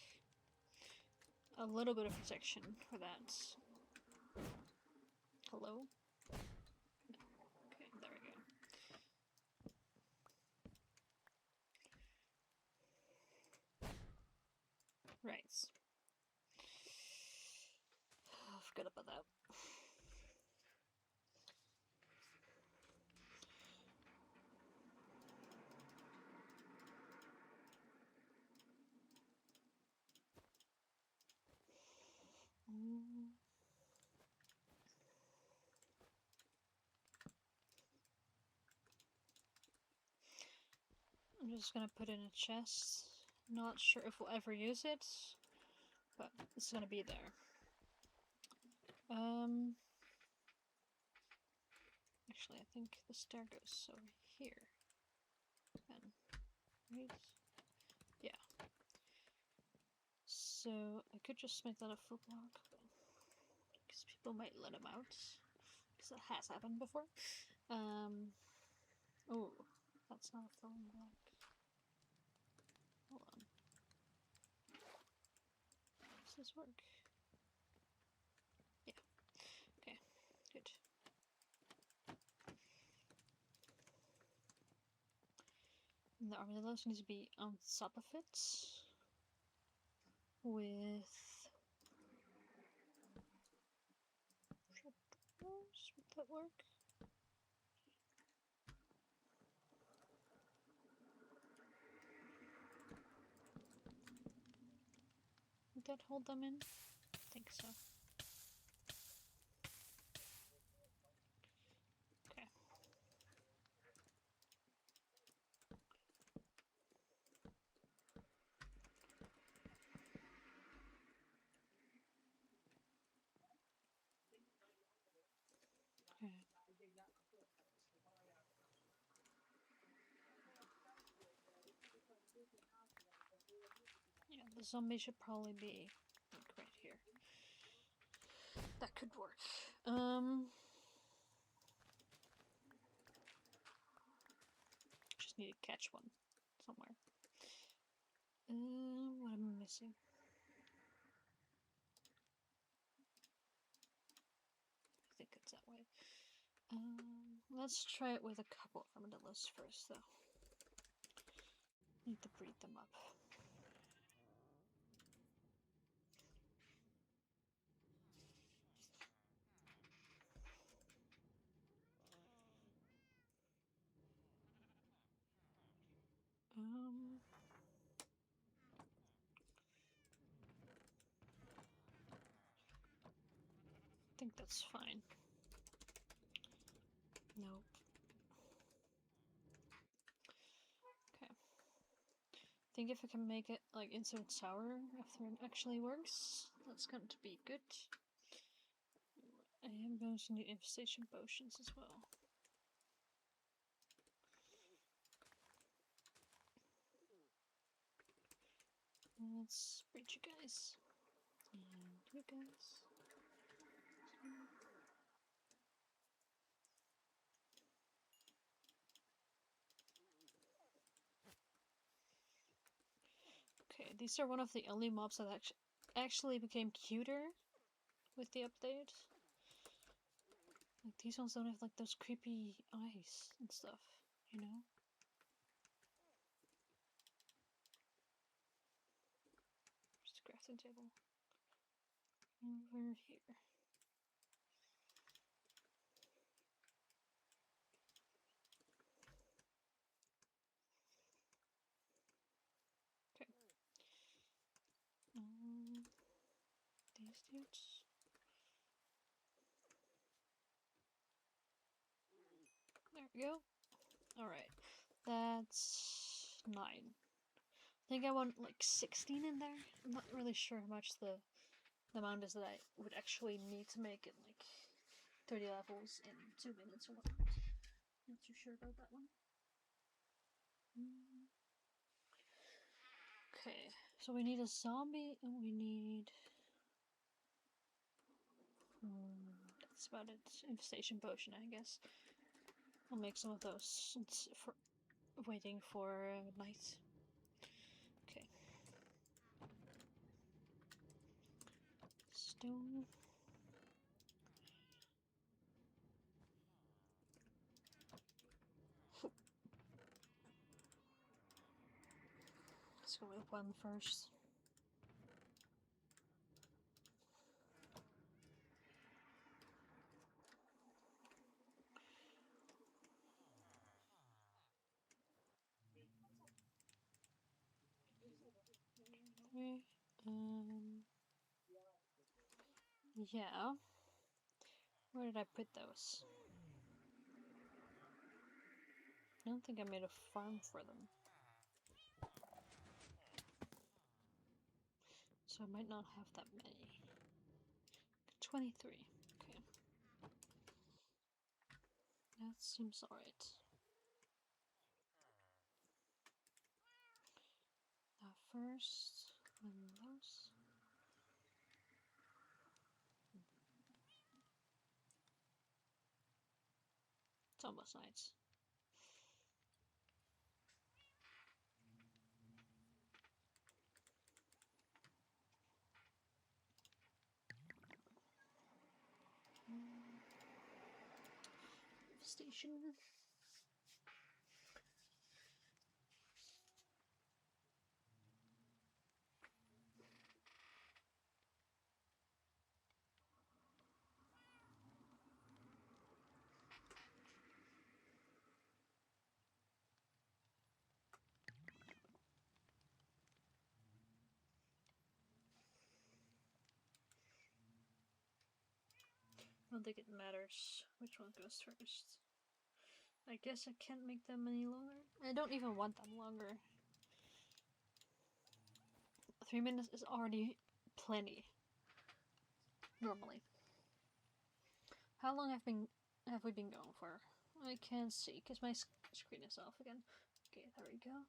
a little bit of protection for that. Hello? Okay, there we go. Right. Oh, I forgot about that. I'm just gonna put in a chest. Not sure if we'll ever use it, but it's gonna be there. Actually, I think the stair goes over here. And, right? Yeah. So, I could just make that a foot block, because people might let him out. Because that has happened before. Oh, that's not a filling block. Hold on. Does this work? Yeah. Okay, good. And the armadillos needs to be on top of it. With trapdoors? Would that work? Would that hold them in? I think so. Okay. Okay. Yeah, the zombie should probably be like right here. That could work. Just need to catch one somewhere. What am I missing? I think it's that way. Let's try it with a couple of armadillos first, though. Need to breed them up. I think that's fine. Nope. Okay. I think if I can make it like into a tower after it actually works, that's going to be good. I am going to need infestation potions as well. Let's breed you guys. And you guys. Okay, these are one of the only mobs that actually became cuter with the update. Like, these ones don't have like those creepy eyes and stuff, you know? Where's the crafting table? Over here. Okay. These dudes. There we go. Alright. That's 9. I think I want like 16 in there. I'm not really sure how much the amount is that I would actually need to make it like 30 levels in 2 minutes or whatnot. Not too sure about that one. Okay, so we need a zombie and we need... that's about it. Infestation potion, I guess. I'll make some of those for waiting for night. Okay. Stone. Let's go with one first. Okay. Yeah. Where did I put those? I don't think I made a farm for them. So I might not have that many. 23. Okay. That seems alright. That first, and those. It's almost night. Station. I don't think it matters which one goes first. I guess I can't make them any longer. I don't even want them longer. 3 minutes is already plenty. Normally. How long have we been going for? I can't see because my screen is off again. Okay, there we go.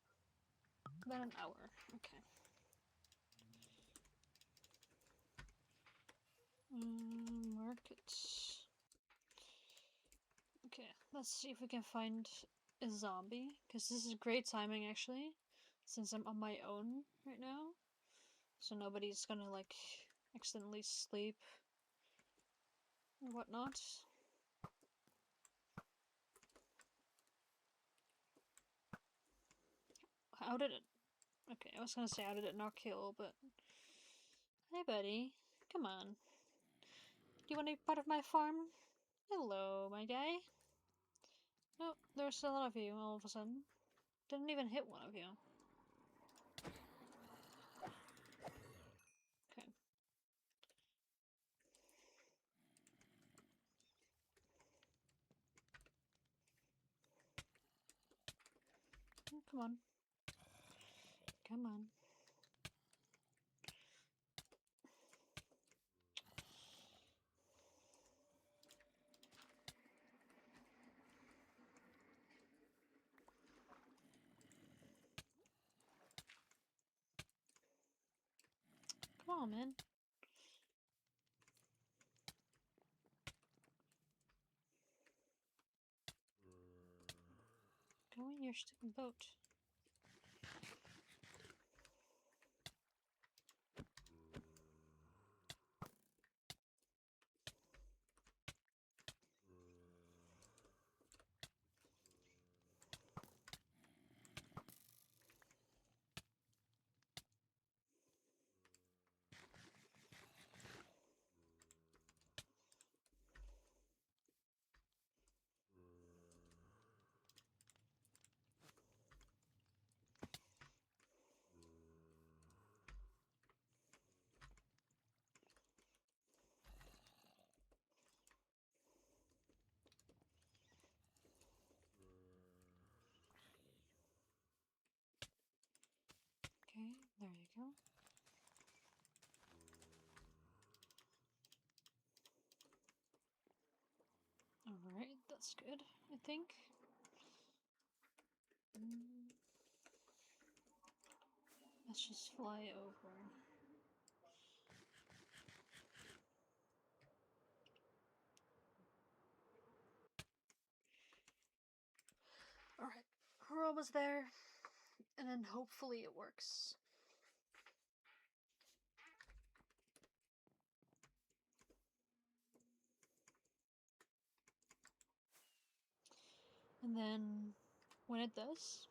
About an hour. Okay. Markets. Okay, let's see if we can find a zombie, because this is great timing actually, since I'm on my own right now, so nobody's gonna like accidentally sleep or whatnot. How did it... okay, I was gonna say how did it not kill, but... Hey buddy, come on. Do you want to be part of my farm? Hello, my guy. No, there's a lot of you all of a sudden. Didn't even hit one of you. Okay. Oh, come on. Come on. Come on, man. Go in your stupid boat. Okay, there you go. Alright, that's good, I think. Let's just fly over. Alright, we're almost there. And then hopefully it works. And then when it does,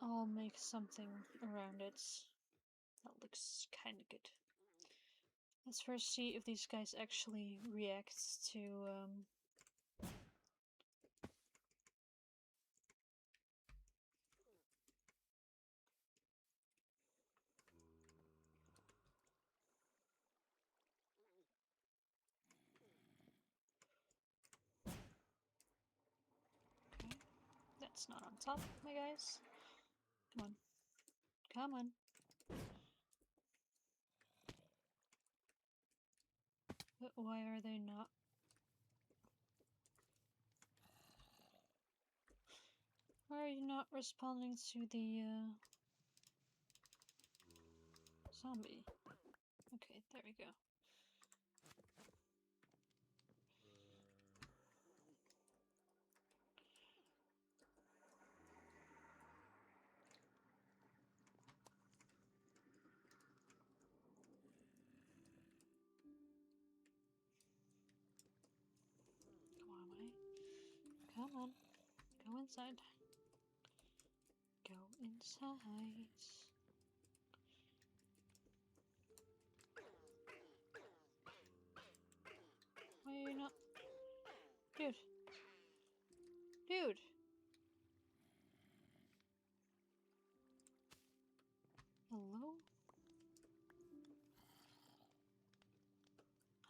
I'll make something around it that looks kinda good. Let's first see if these guys actually react to okay. That's not on top, my guys. Come on. Come on. But why are they not? Why are you not responding to the zombie? Okay, there we go. Come on, mate. Come on. Go inside. Go inside. Why are you not? Dude. Dude. Hello?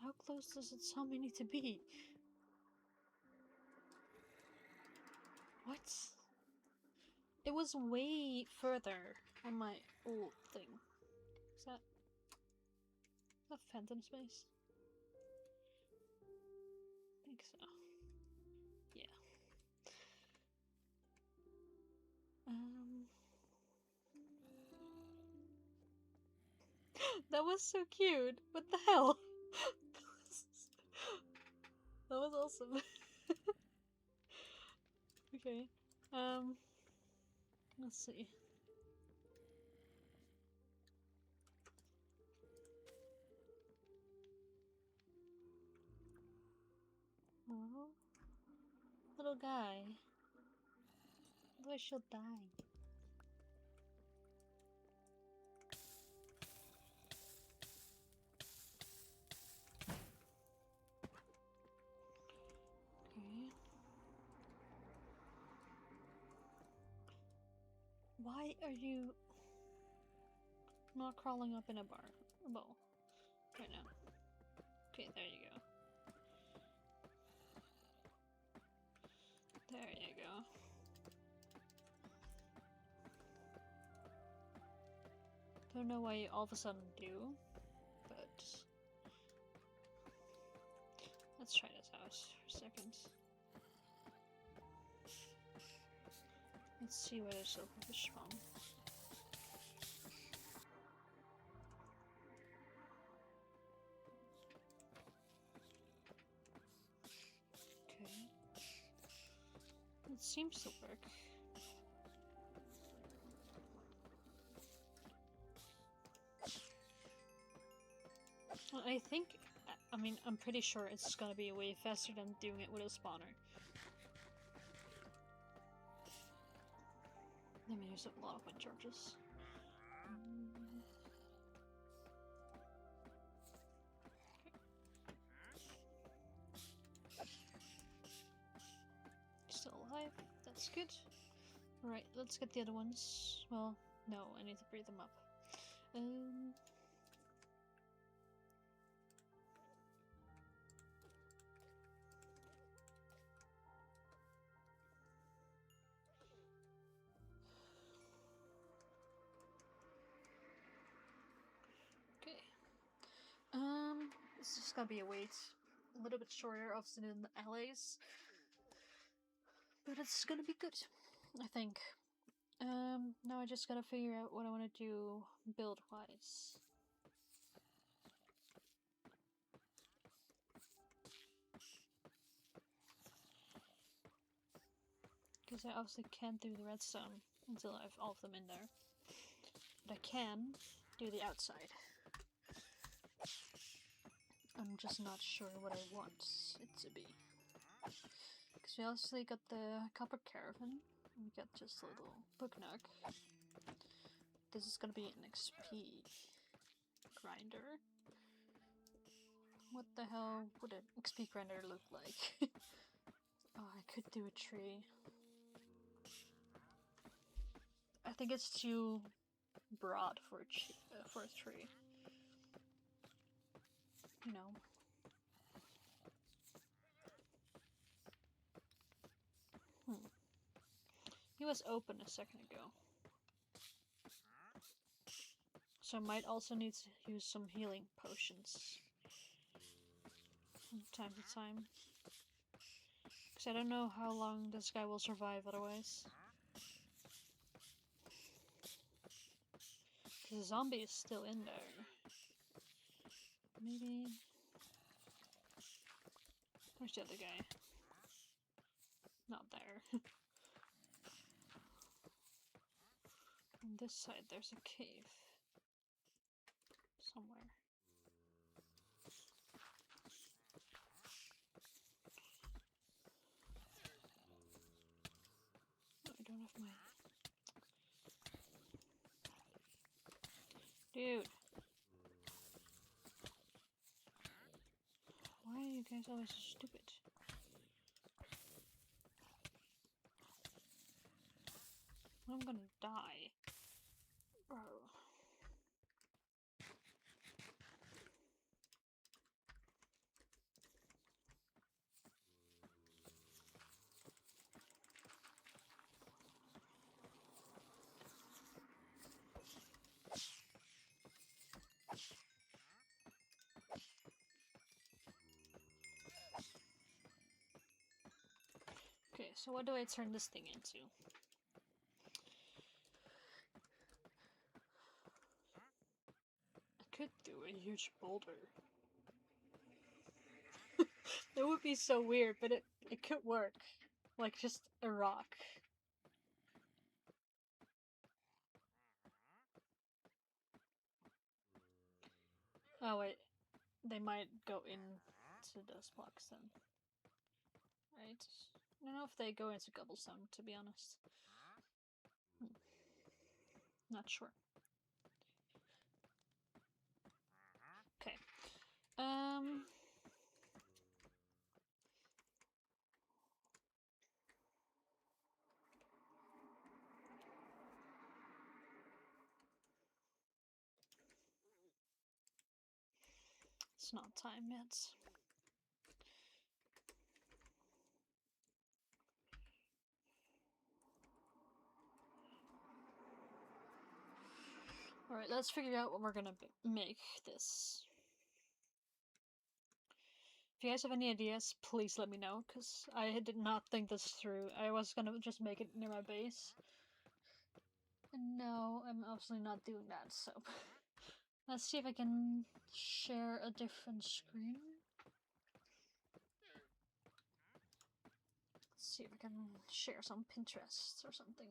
How close does it tell me need to be? What? It was way further on my old thing. Is that Phantom Space? I think so. Yeah. That was so cute. What the hell? That was awesome. Okay. Let's see. Oh, little guy. Otherwise she'll die. Okay. Why are you not crawling up in a bowl right now? Okay, there you go. There you go. Don't know why you all of a sudden do, but let's try this out for a second. Let's see where the silverfish spawn. Okay. It seems to work. I think, I'm pretty sure it's gonna be way faster than doing it with a spawner. Let me use up a lot of wind charges. Still alive, that's good. Alright, let's get the other ones. Well, no, I need to breathe them up. it's just gonna be a wait. A little bit shorter, obviously, in the alleys. But it's gonna be good, I think. Now I just gotta figure out what I want to do build-wise. Because I obviously can't do the redstone until I have all of them in there. But I can do the outside. I'm just not sure what I want it to be. Because we obviously got the copper caravan. We got just a little book nook. This is gonna be an XP grinder. What the hell would an XP grinder look like? Oh, I could do a tree. I think it's too broad for a tree. You know. He was open a second ago. So I might also need to use some healing potions from time to time. Because I don't know how long this guy will survive otherwise. Because the zombie is still in there. Maybe... Where's the other guy? Not there. On this side there's a cave. Somewhere. Oh, I don't have my... Dude! Why are you guys always so stupid? I'm gonna die. Bro. Okay, so what do I turn this thing into? I could do a huge boulder. That would be so weird, but it could work. Like, just a rock. Oh wait, they might go into those blocks then. Right? I don't know if they go into cobblestone, to be honest. Not sure. Okay. It's not time yet. Alright, let's figure out what we're gonna make this. If you guys have any ideas, please let me know, because I did not think this through. I was gonna just make it near my base. And no, I'm obviously not doing that, so... Let's see if I can share a different screen. Let's see if I can share some Pinterest or something.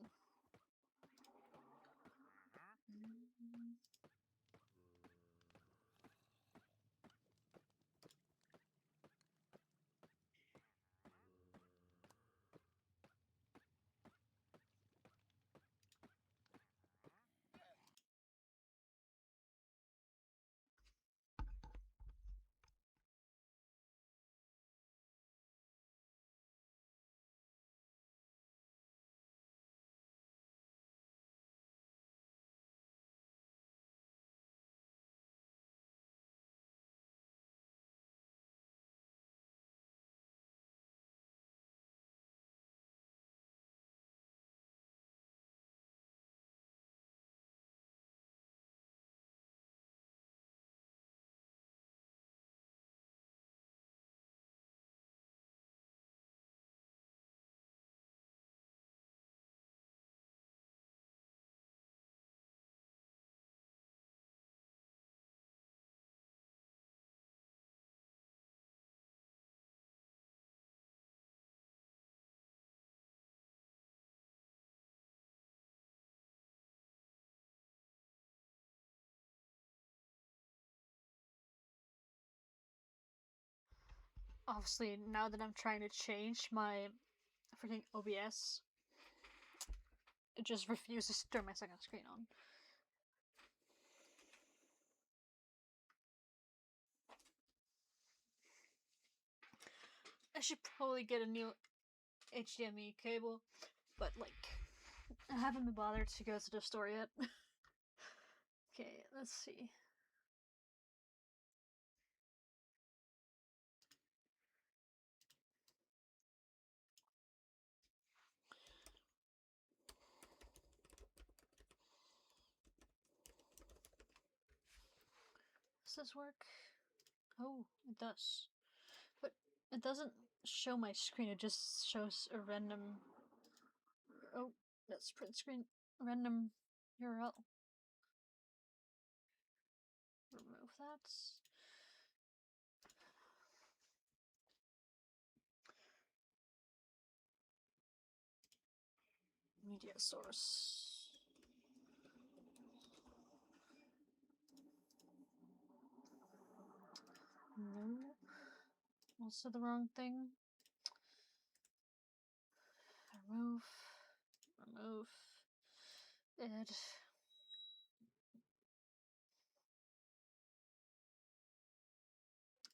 Obviously, now that I'm trying to change my freaking OBS, it just refuses to turn my second screen on. I should probably get a new HDMI cable, but like, I haven't been bothered to go to the store yet. Okay, let's see. Does this work? Oh, it does. But it doesn't show my screen, it just shows a random... Oh, that's print screen. Random URL. Remove that. Media source. No. Also the wrong thing. Remove. Remove. Ed.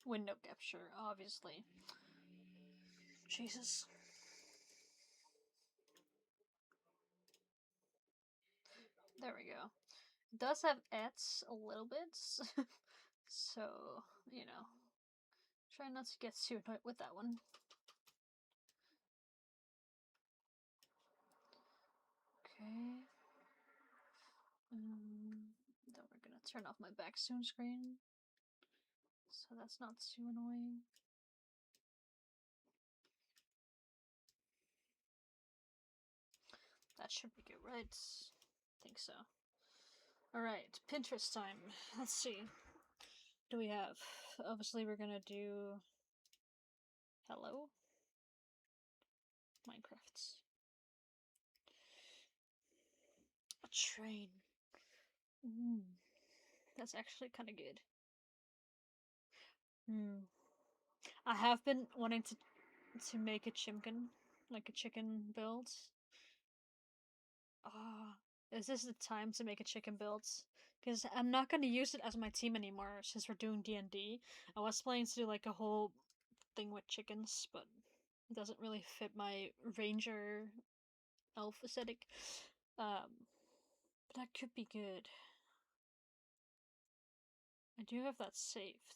Window capture, obviously. Jesus. There we go. It does have ads a little bit, so, you know, try not to get too annoyed with that one. Okay. Then we're gonna turn off my back zoom screen, so that's not too annoying. That should be good, right? I think so. Alright, Pinterest time. Let's see. What do we have? Obviously, we're gonna do. Hello? Minecraft. A train. That's actually kind of good. I have been wanting to make a chimkin, like a chicken build. Ah, is this the time to make a chicken build? Because I'm not going to use it as my team anymore since we're doing D&D. I was planning to do like a whole thing with chickens, but it doesn't really fit my ranger elf aesthetic. But that could be good. I do have that saved.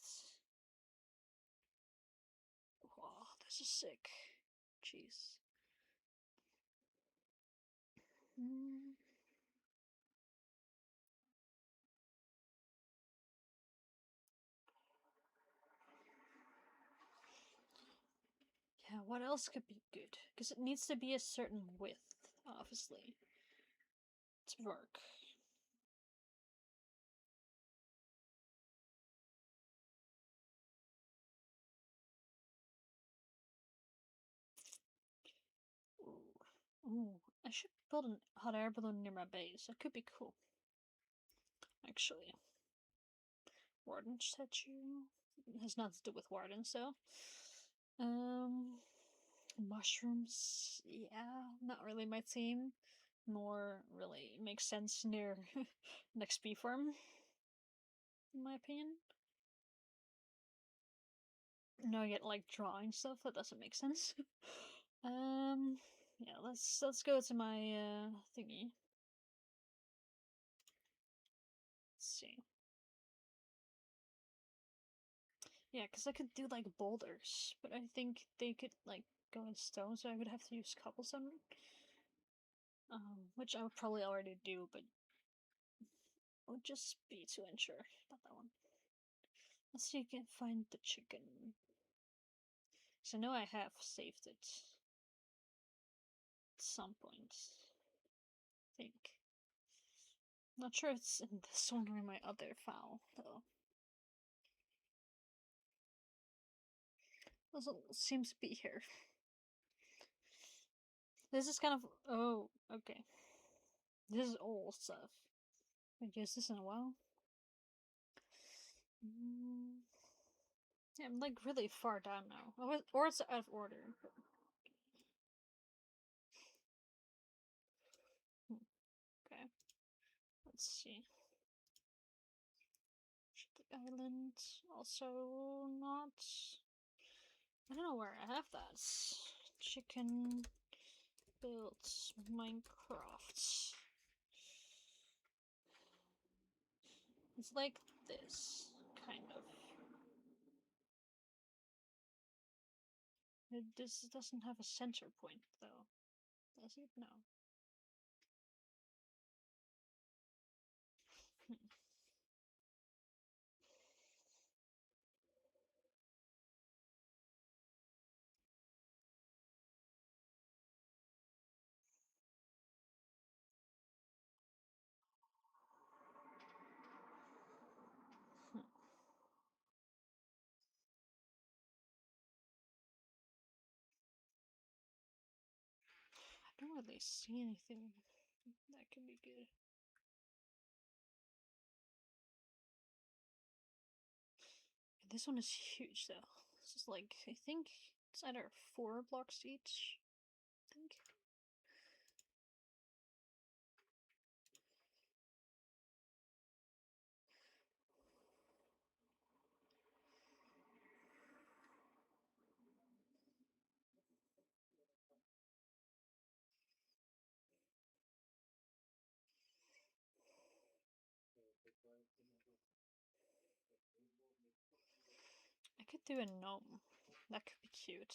Wow, this is sick. Jeez. Yeah, what else could be good? Because it needs to be a certain width, obviously, to work. Ooh, I should build a hot air balloon near my base. That could be cool. Actually. Warden statue. It has nothing to do with wardens, though. Mushrooms. Yeah, not really my team. Nor really makes sense near an XP farm, in my opinion. No, I get like drawing stuff. That doesn't make sense. Yeah, let's go to my thingy. Let's see. Yeah, because I could do like boulders, but I think they could like go in stone, so I would have to use cobblestone. Which I would probably already do, but it would just be to ensure. Not that one. Let's see if I can find the chicken. So I know I have saved it at some point. I think. Not sure it's in this one or in my other file, though. Doesn't seem to be here. This is kind of. Oh, okay. This is old stuff. I guess this in a while. Yeah, I'm like really far down now. Or it's out of order. But... Okay. Let's see. The island. Also not... I don't know where I have that. Chicken builds Minecraft. It's like this, kind of. This doesn't have a center point, though. Does it? No. I don't really see anything that could be good. This one is huge, though. This is like, I think it's either 4 blocks each. I think. I could do a gnome. That could be cute.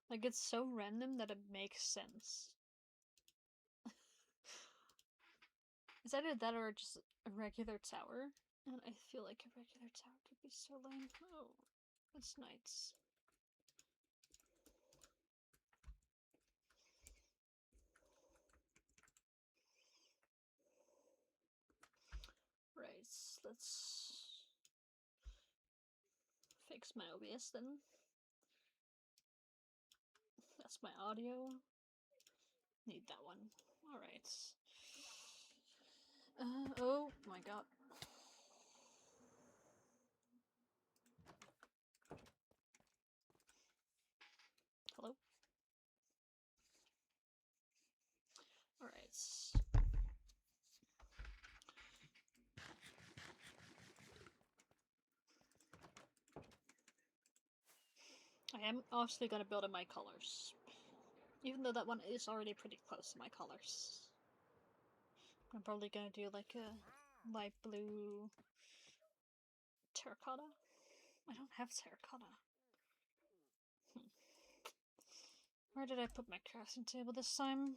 Like, it's so random that it makes sense. It's either that or just a regular tower. And I feel like a regular tower could be so lame. Oh, that's nice. Right, let's fix my OBS then. That's my audio. Need that one. Alright. Oh my god. Hello? Alright. I am obviously gonna build in my colors. Even though that one is already pretty close to my colors. I'm probably gonna do like a light blue terracotta. I don't have terracotta. Where did I put my crafting table this time?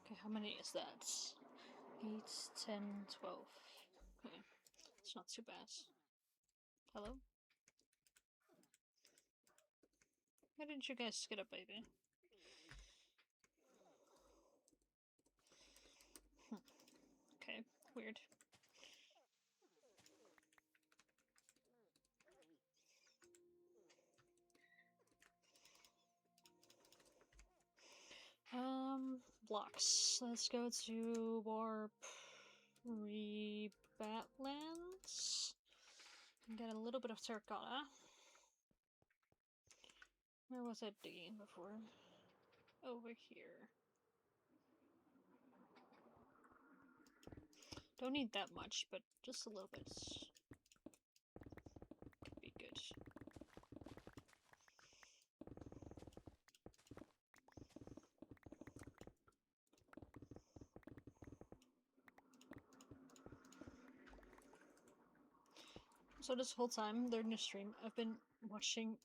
Okay, how many is that? 8, 10, 12. Okay, it's not too bad. Hello? Why didn't you guys get up, baby? Okay, weird. Blocks. Let's go to Warp Rebatlands. Get a little bit of terracotta. Where was I digging before? Over here. Don't need that much, but just a little bit could be good. So this whole time during the stream, I've been watching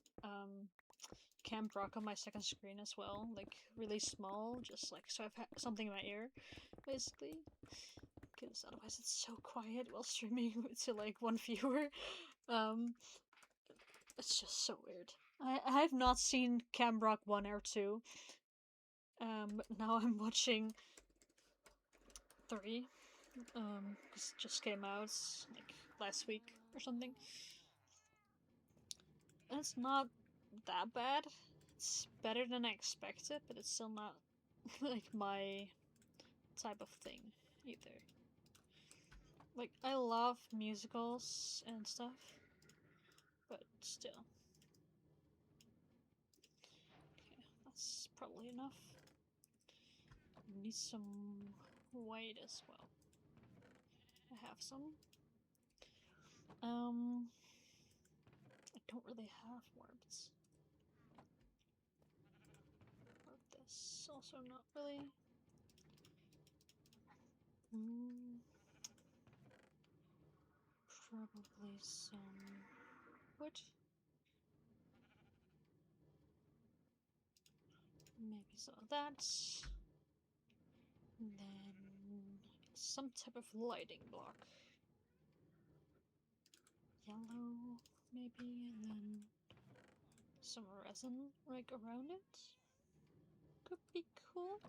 Camp Rock on my second screen as well, like really small, just like so I've had something in my ear, basically. because otherwise it's so quiet while streaming to like one viewer. Um, it's just so weird. I have not seen Camrock 1 or 2. But now I'm watching 3. Because it just came out like last week or something. And it's not that bad. It's better than I expected, but it's still not like my type of thing either. Like, I love musicals and stuff, but still. Okay, that's probably enough. Need some white as well. I have some. I don't really have warps. Or this, also not really. Probably some wood. Maybe some of that. And then some type of lighting block. Yellow, maybe, and then some resin like around it. Could be cool.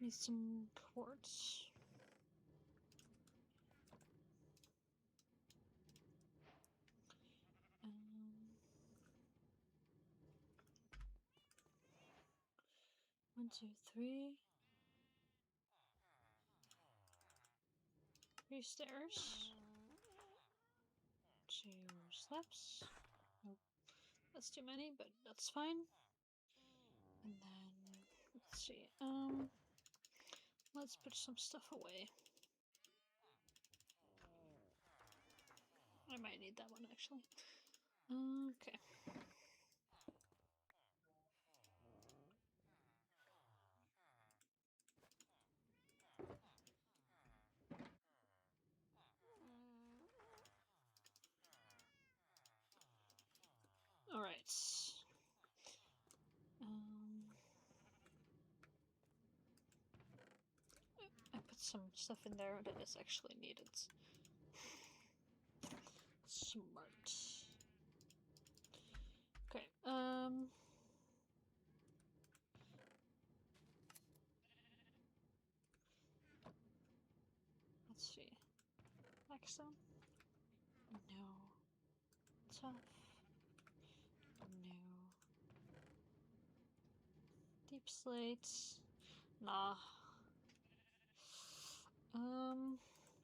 Need some quartz. One, two, three. 3 stairs. 2 steps. Nope. That's too many, but that's fine. And then let's see. Let's put some stuff away. I might need that one actually. Okay. Alright. I put some stuff in there that is actually needed. Smart. Okay, let's see. Maxim? No. Tough? No. Deep slates? Nah.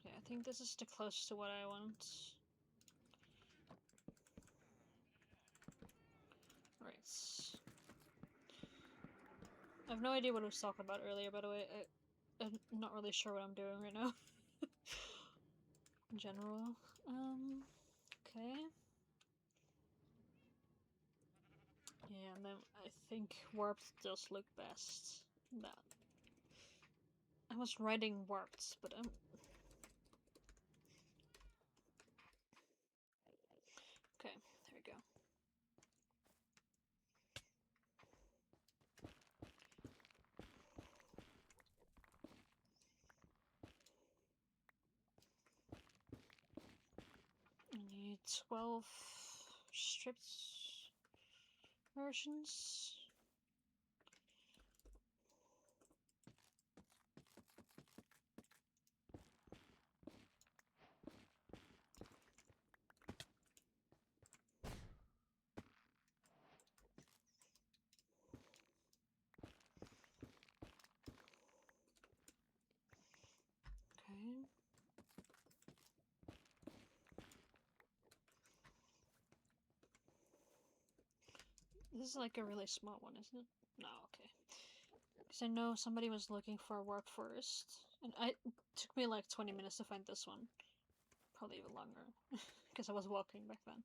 Yeah, I think this is the closest to what I want. Right. I have no idea what I was talking about earlier, by the way. I'm not really sure what I'm doing right now. In general. Okay. Yeah, and then I think warped does look best. That. I was writing warped, but I'm... Okay, there we go. I need 12 stripped versions. Okay. This is like a really small one, isn't it? No, okay. Because I know somebody was looking for a warp forest. And it took me like 20 minutes to find this one. Probably even longer. Because I was walking back then.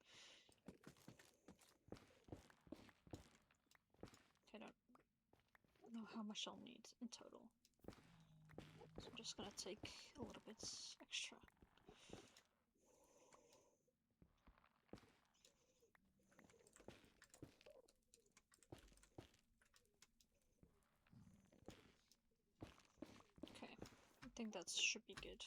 I don't know how much I'll need in total. So I'm just gonna take a little bit extra. think that should be good.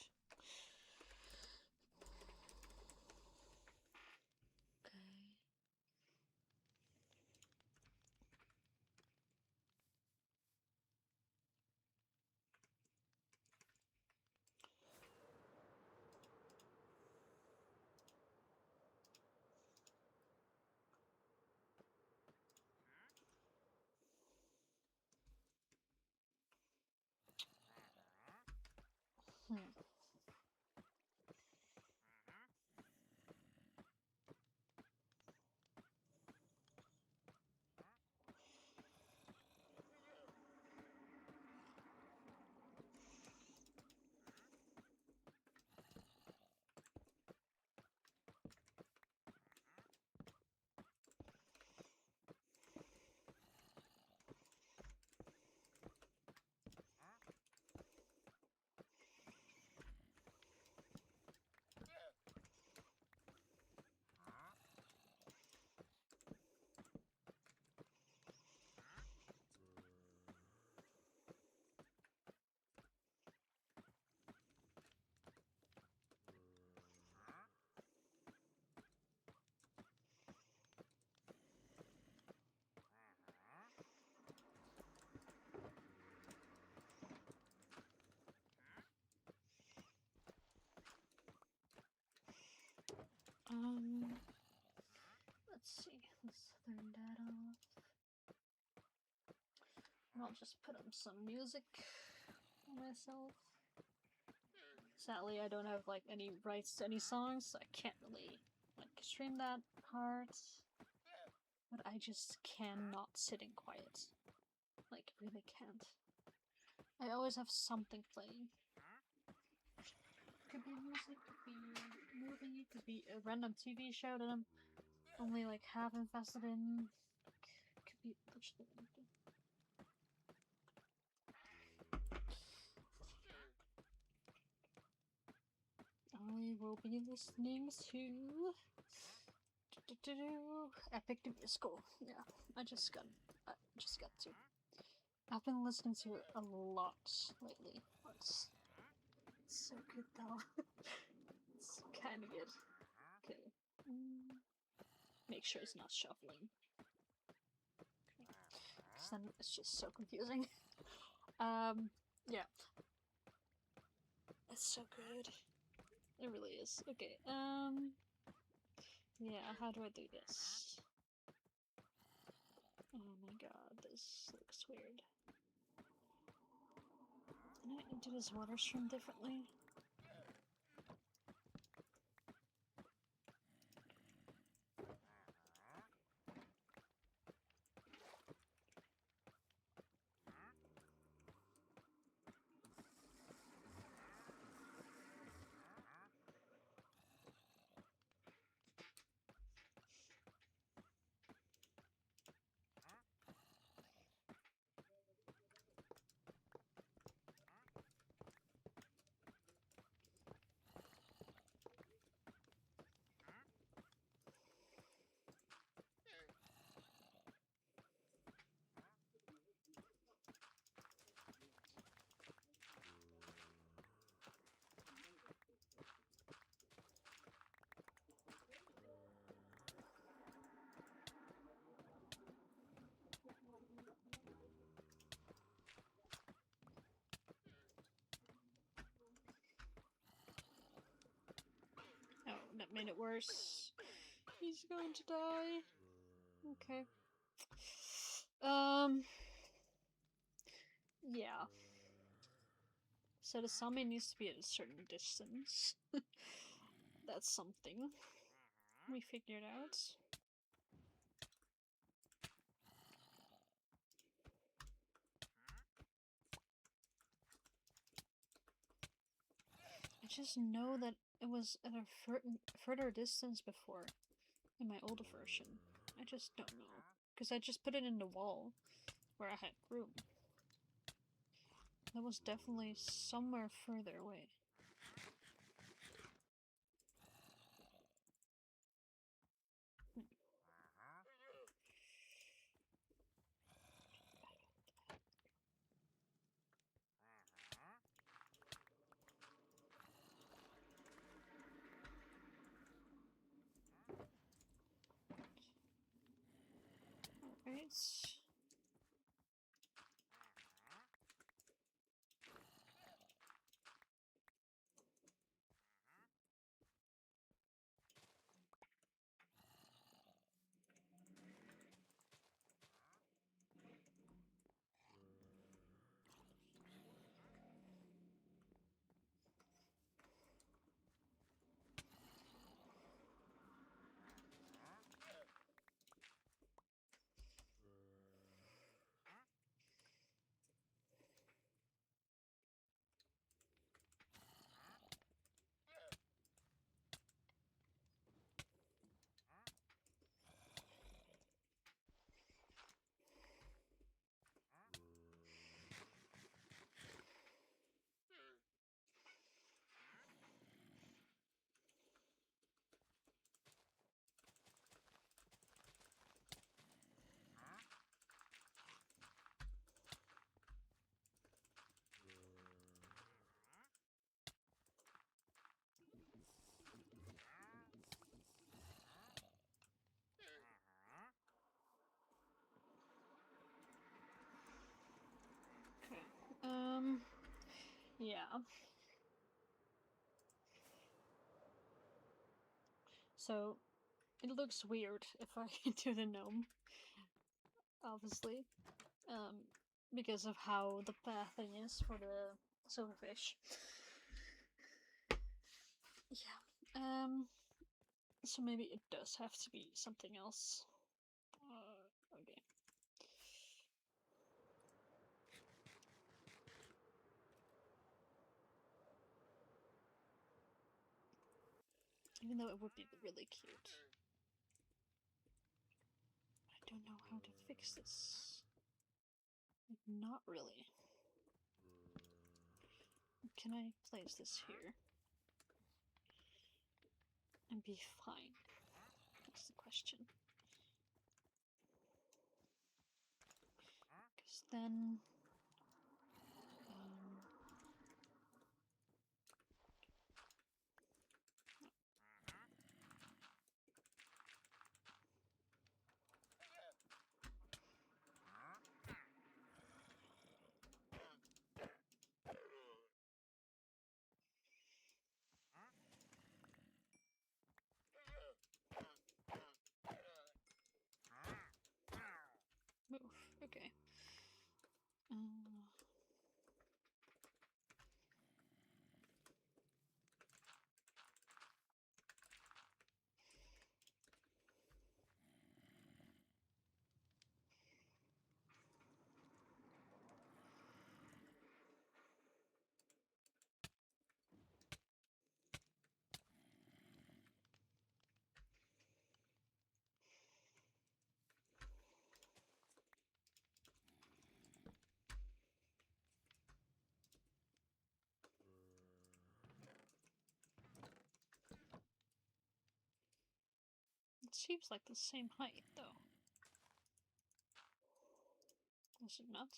Let's see. Let's turn that off. And I'll just put on some music for myself. Sadly, I don't have like any rights to any songs, so I can't really like stream that part. But I just cannot sit in quiet. Like, really can't. I always have something playing. Could be music, could be movie, could be a random TV show that I'm only like half invested in. Could be literally anything. I will be listening to Epic the Musical. Yeah, I just got to. I've been listening to it a lot lately. It's so good though. It's kind of good. Okay. Make sure it's not shuffling. Because then it's just so confusing. Yeah. It's so good. It really is. Okay, yeah, how do I do this? Oh my god, this looks weird. Can I do this water stream differently? Oh, that made it worse. He's going to die. Okay. Yeah. So the zombie needs to be at a certain distance. That's something we figured out. I just know that it was at a further distance before in my older version. I just don't know. Because I just put it in the wall where I had room. That was definitely somewhere further away. Right. Okay. Yeah. So it looks weird if I do the gnome, obviously, because of how the pathing is for the silverfish. Yeah. So maybe it does have to be something else. Okay. Even though it would be really cute. I don't know how to fix this. Like, not really. Can I place this here? And be fine? That's the question. Because then... move. Okay. It seems like the same height, though. Is it not?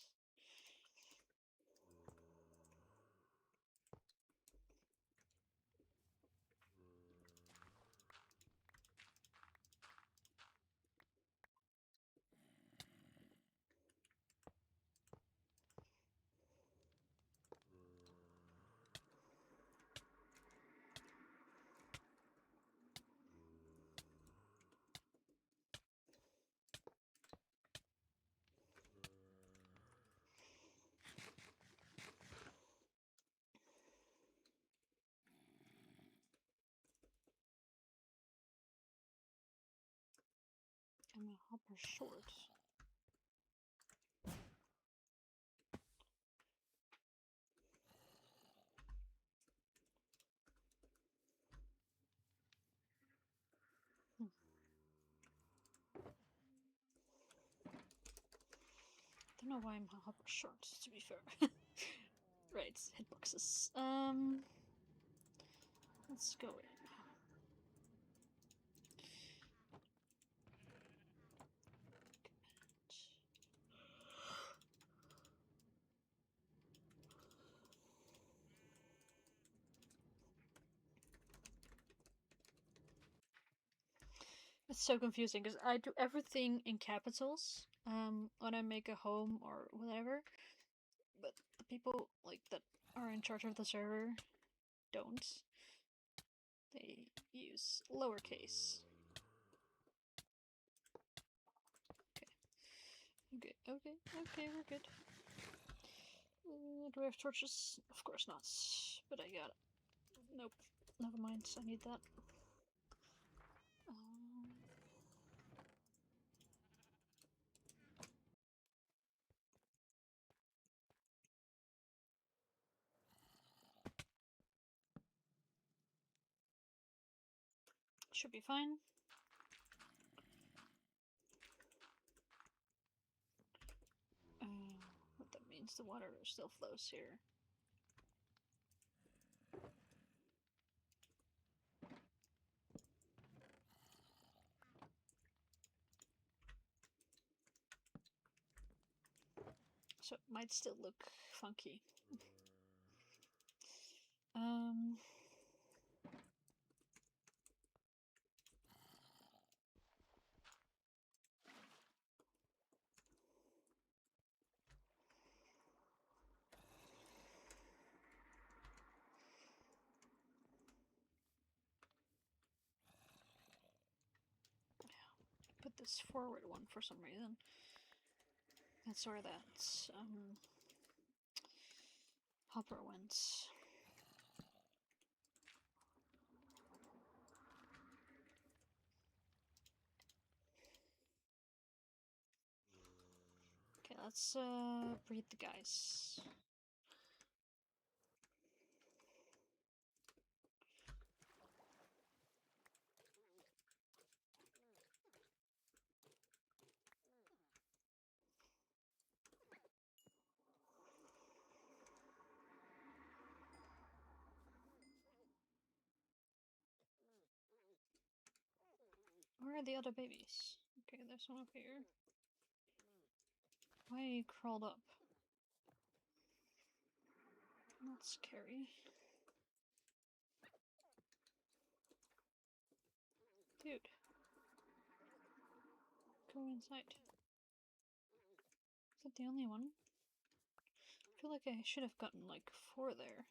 I'm a hopper short. Don't know why I'm a hopper short, to be fair. Right, hitboxes. Let's go in. It it's so confusing because I do everything in capitals when I make a home or whatever, but the people like that are in charge of the server don't. They use lowercase. Okay, we're good. Do I have torches? Of course not, but I got it. Nope, never mind, I need that. Should be fine. What that means, the water still flows here. So it might still look funky. Put this forward one for some reason. That's where that hopper went. Okay, let's breed the guys. Where are the other babies? Okay, there's one up here. Why are you crawled up? That's scary. Dude. Go inside. Is that the only one? I feel like I should have gotten like 4 there.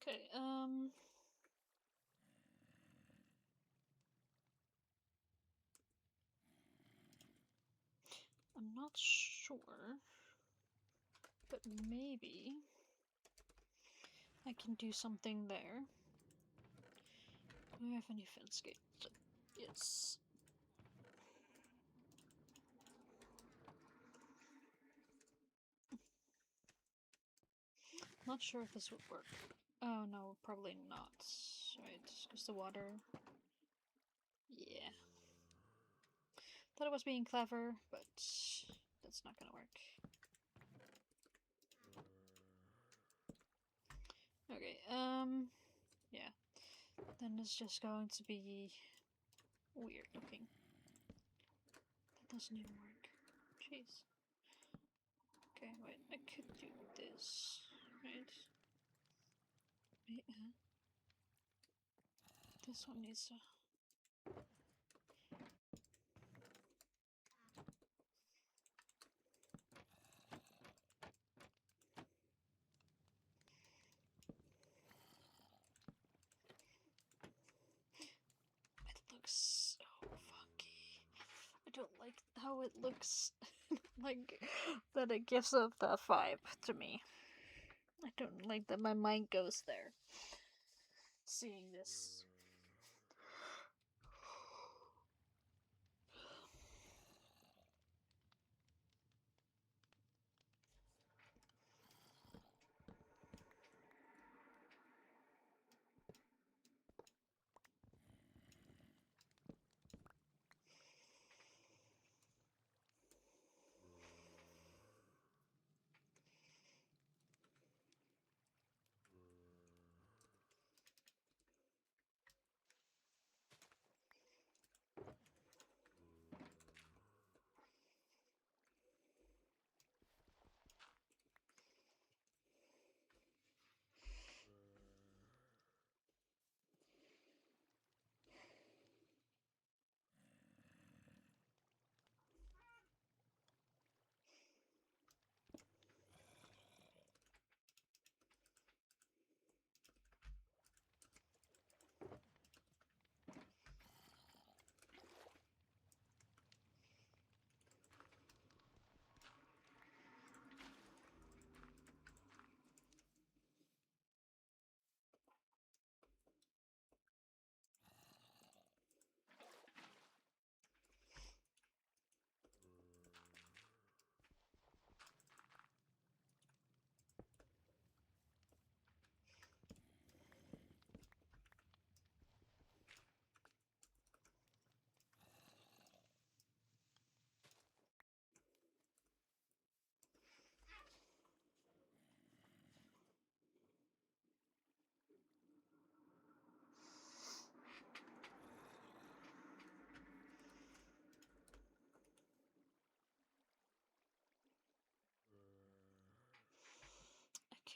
Okay, I'm not sure, but maybe I can do something there. Do I have any fence gates? Yes. Not sure if this would work. Oh no, probably not. Right, because the water. Yeah. Thought it was being clever, but that's not gonna work. Okay, yeah. Then it's just going to be weird looking. That doesn't even work. Jeez. Okay, wait, I could do this, right? This one needs to... It looks so funky. I don't like how it looks. Like, that it gives up that vibe to me. I don't like that my mind goes there. Seeing this.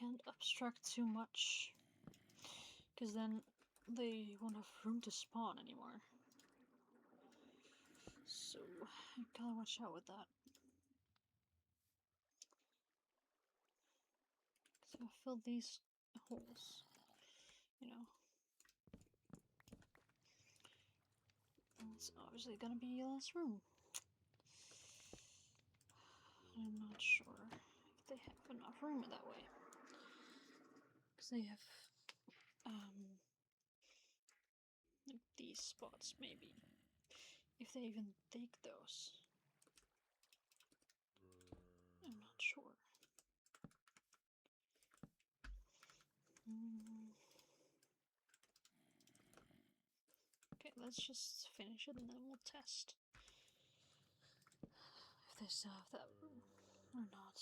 can't obstruct too much, because then they won't have room to spawn anymore. So I gotta watch out with that. So I fill these holes, you know. It's obviously gonna be less room. I'm not sure if they have enough room that way. Because they have, like these spots maybe. If they even take those. I'm not sure. Okay, let's just finish it and then we'll test if they still have that room or not.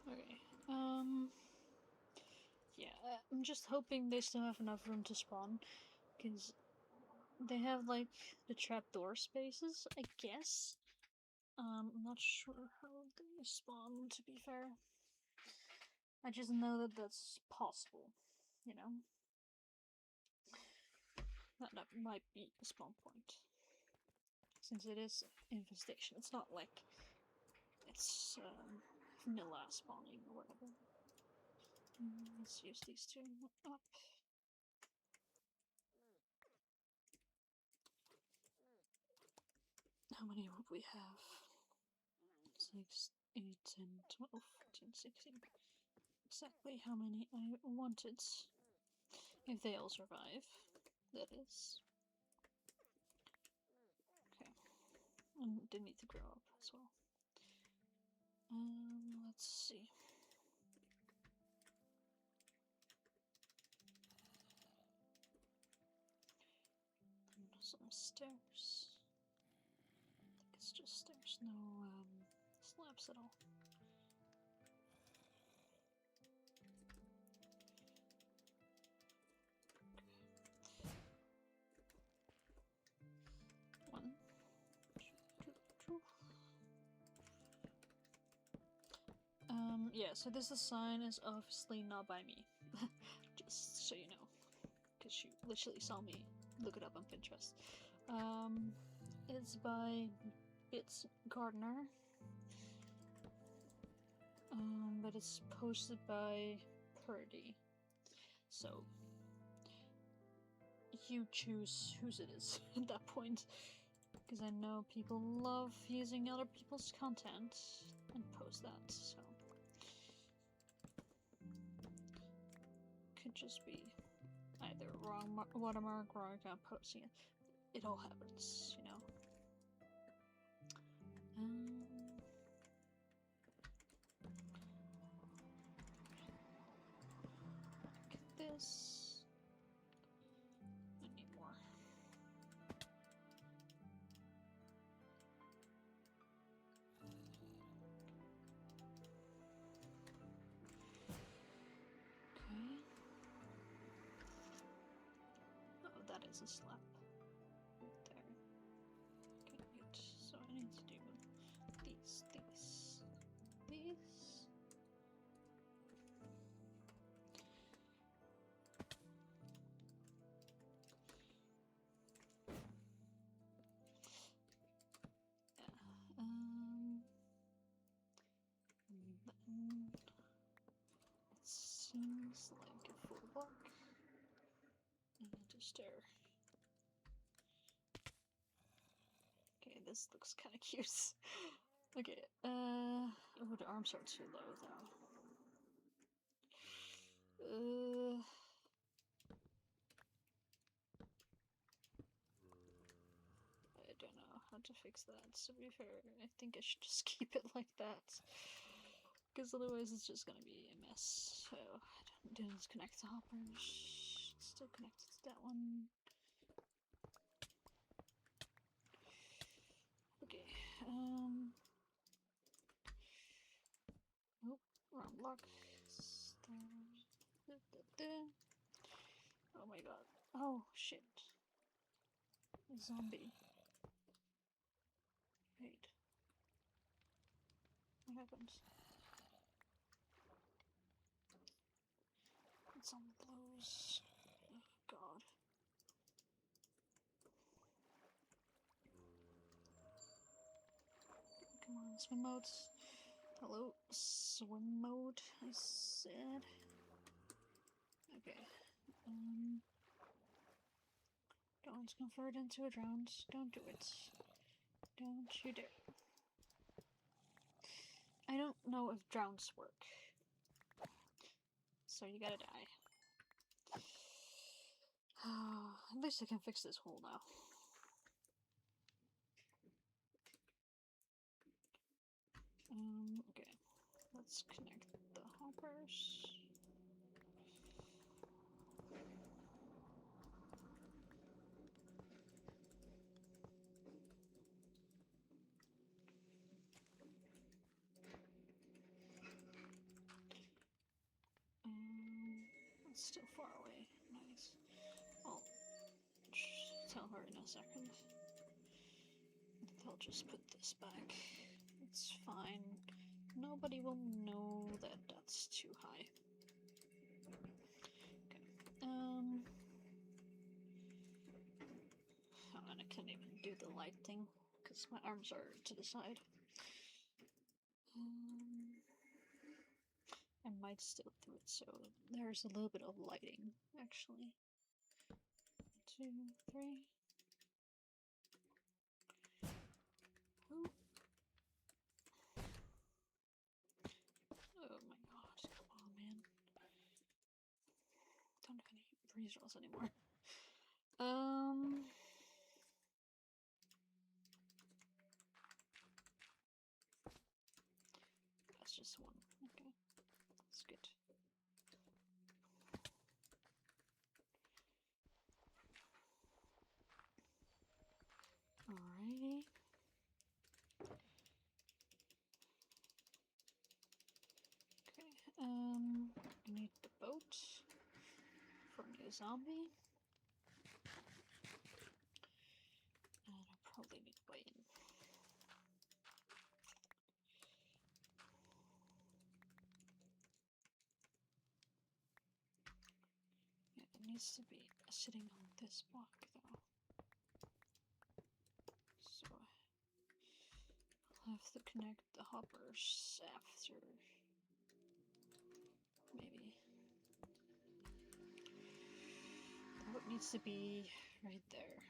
Okay, yeah, I'm just hoping they still have enough room to spawn, because they have, like, the trapdoor spaces, I guess. I'm not sure how they spawn, to be fair. I just know that that's possible, you know? That might be a spawn point. Since it is infestation, it's not like it's vanilla spawning or whatever. Let's use these two up. How many would we have? 6, 8, 10, 12, 14, 16. Exactly how many I wanted. If they all survive, that is. Okay. And they need to grow up as well. Let's see. Some stairs. I think it's just stairs, no slabs at all. One, two. Yeah, so this sign is obviously not by me. Just so you know. Because you literally saw me look it up on Pinterest. It's by Bits Gardner. But it's posted by Purdy. So you choose whose it is at that point. Because I know people love using other people's content and post that, so. Could just be either wrong watermark or I'm posting it. It all happens, you know. Get this. I need more. Okay. Oh, that is a slap. Right there. Okay, good. So I need to do these. Then it seems like a full block. And just there. Okay, this looks kind of cute. Okay, oh, the arms are too low though. I don't know how to fix that, to be fair. I think I should just keep it like that. Because otherwise it's just gonna be a mess. So, I didn't connect the hoppers. It's still connected to that one. Okay, oh, wrong block. Oh my god. Oh, shit. A zombie. Wait. What happened? It's on blows. Oh god. Come on, swim mode. Hello, swim mode, I said. Okay. Don't convert into a drowned. Don't do it. Don't you dare. I don't know if drowns work. So you gotta die. At least I can fix this hole now. Okay. Let's connect the hoppers. It's still far away. Nice. I'll tell her in a second. I'll just put this back. It's fine. Nobody will know that that's too high. Okay. Oh, and I can't even do the light thing because my arms are to the side. I might still do it so there's a little bit of lighting, actually. 1, 2, 3. Oh. Oh my god, come on, man. Don't have any breeze rolls anymore. That's just one. Okay, that's good. Alrighty. Okay, I need the boat for a new zombie. And I probably need to weigh in. Yeah, it needs to be sitting on this block though. So I'll have to connect the hoppers after. Maybe. The boat needs to be right there.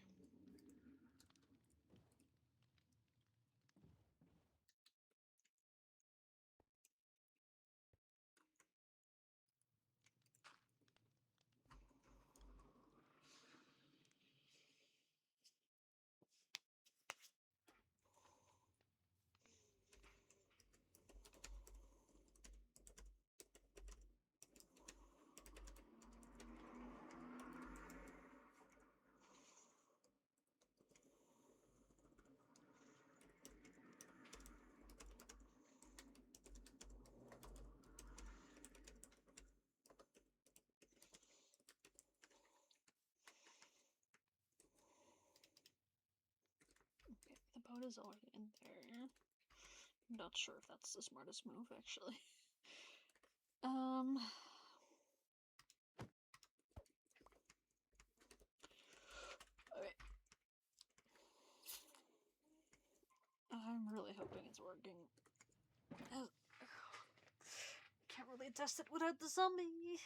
boat is already in there. I'm not sure if that's the smartest move, actually. Okay. I'm really hoping it's working. Can't really test it without the zombie.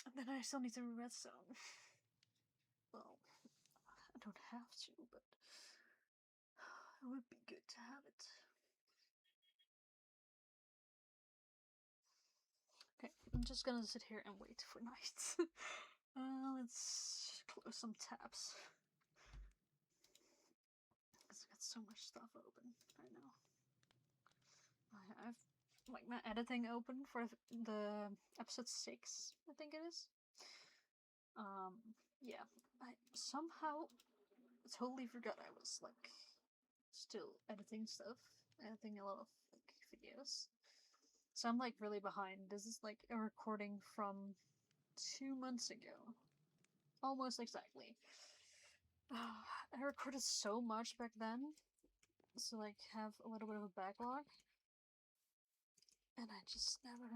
And then I still need to redstone. Well, I don't have to, but it would be good to have it. Okay, I'm just gonna sit here and wait for night. Let's close some tabs. Because I got so much stuff open right now. I've like my editing open for the episode 6, I think it is. Yeah, I somehow totally forgot I was like still editing stuff, editing a lot of like videos. So I'm like really behind. This is like a recording from 2 months ago, almost exactly. I recorded so much back then, so like have a little bit of a backlog, and I just never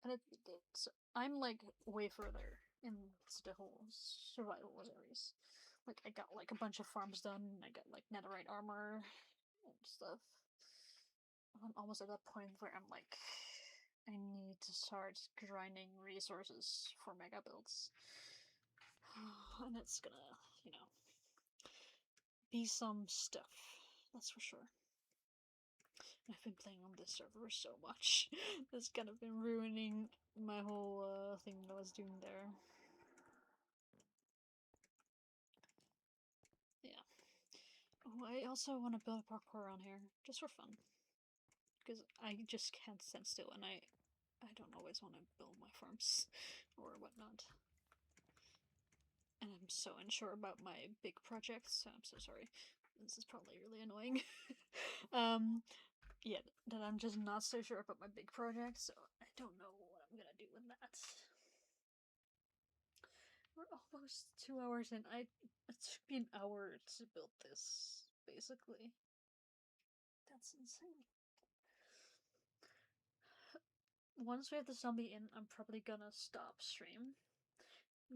edited it. So I'm like way further into the whole survival series. Like I got like a bunch of farms done. I got like netherite armor and stuff. I'm almost at that point where I'm like, I need to start grinding resources for mega builds. And it's gonna, you know, be some stuff, that's for sure. I've been playing on this server so much. It's kind of been ruining my whole thing that I was doing there. Yeah. Oh, I also want to build a parkour on here, just for fun. Because I just can't stand still, and I don't always want to build my farms or whatnot. And I'm so unsure about my big projects, so I'm so sorry. This is probably really annoying. Yeah, that I'm just not so sure about my big projects, so I don't know what I'm gonna do with that. We're almost 2 hours in. It took me an hour to build this, basically. That's insane. Once we have the zombie in, I'm probably gonna stop stream.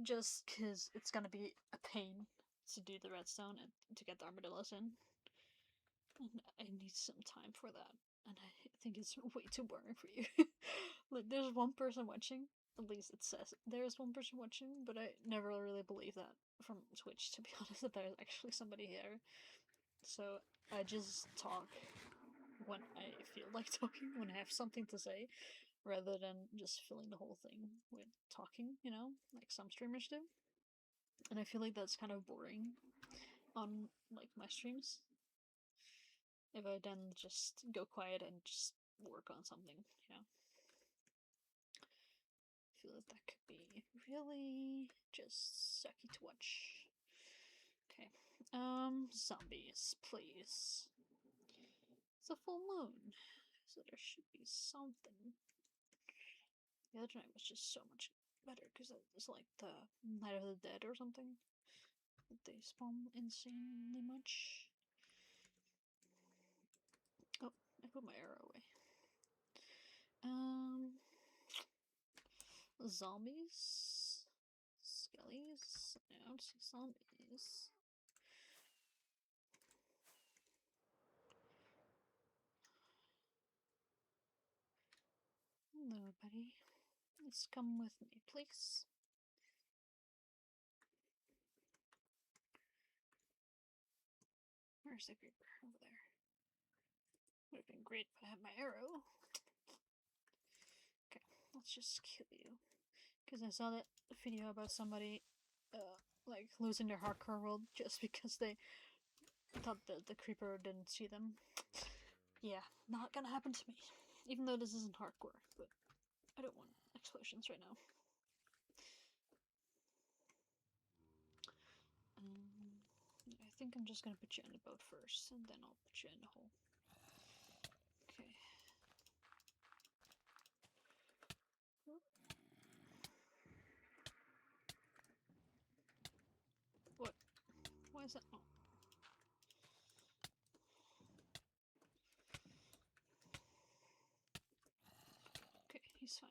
Just because it's gonna be a pain to do the redstone and to get the armadillos in. And I need some time for that. And I think it's way too boring for you. Like, there's one person watching. At least it says there's one person watching, but I never really believe that from Twitch, to be honest, that there's actually somebody here. So I just talk when I feel like talking, when I have something to say, rather than just filling the whole thing with talking, you know, like some streamers do. And I feel like that's kind of boring on like my streams. If I then just go quiet and just work on something, you know. I feel like that could be really just sucky to watch. Okay. Zombies, please. It's a full moon, so there should be something. The other night was just so much better because it was like the Night of the Dead or something. They spawn insanely much. Oh, I put my arrow away. Zombies? Skellies? I don't see zombies. Hello, buddy. Let's come with me, please. Where's the creeper? Over there. Would have been great if I had my arrow. Okay, let's just kill you. Because I saw that video about somebody, like, losing their hardcore world just because they thought that the creeper didn't see them. Yeah, not gonna happen to me. Even though this isn't hardcore, but I don't want explosions right now. I think I'm just gonna put you in the boat first, and then I'll put you in the hole. Okay. What? Why is that? Oh. Okay, he's fine.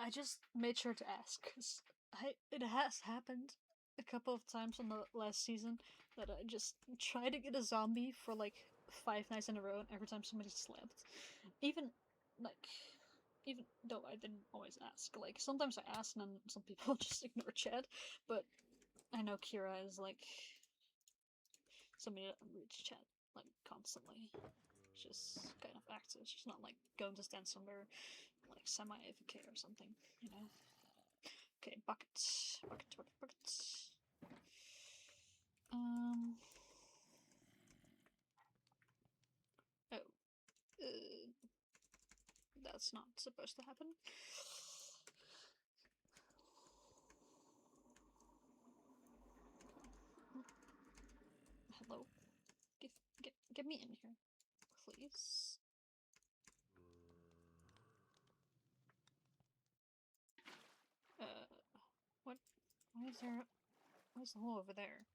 I just made sure to ask, because it has happened a couple of times on the last season that I just tried to get a zombie for like 5 nights in a row, and every time somebody slept. Even, like, even though I didn't always ask. Like, sometimes I ask and then some people just ignore chat, but I know Kira is like somebody that reads chat like constantly. She's kind of active. She's not like going to stand somewhere like semi AFK or something, you know. Okay, buckets, buckets, buckets, buckets. Oh, that's not supposed to happen. Hello, get me in here, please. What? Why is there? Why's the hole over there?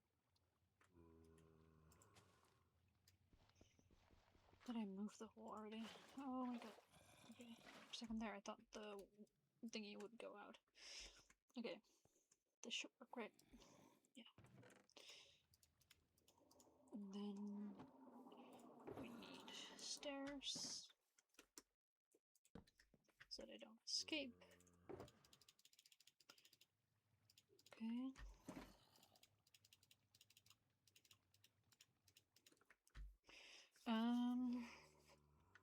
Did I move the hole already? Oh my god. Okay. For a second there, I thought the thingy would go out. Okay. This should work, right? Yeah. And then we need stairs so that I don't escape. Okay.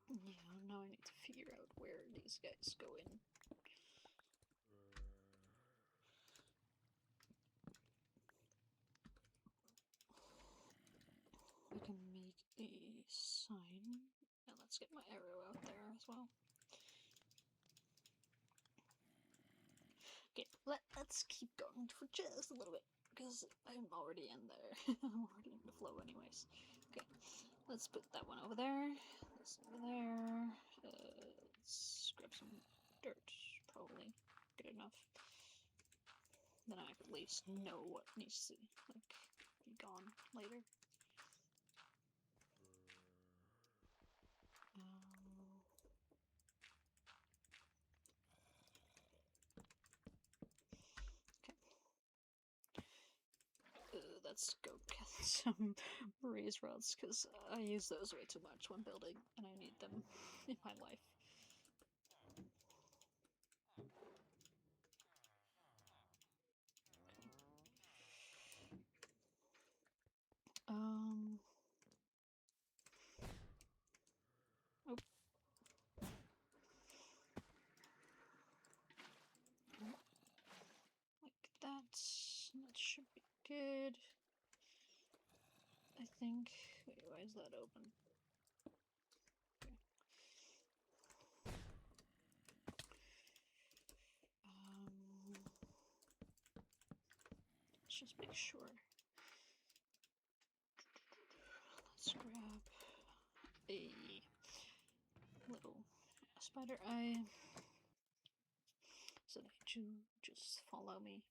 Yeah, now I need to figure out where these guys go in. I can make a sign. And let's get my arrow out there as well. Okay, let's keep going for just a little bit, because I'm already in there. I'm already in the flow anyways. Okay, let's put that one over there. This over there. Let's grab some dirt, probably. Good enough. Then I at least know what needs to, like, be gone later. Let's go get some raised rods, because I use those way too much when building, and I need them in my life. Oh. Like that. That should be good. I think. Wait, why is that open? Okay. Let's just make sure. Let's grab a little spider eye so that you just follow me.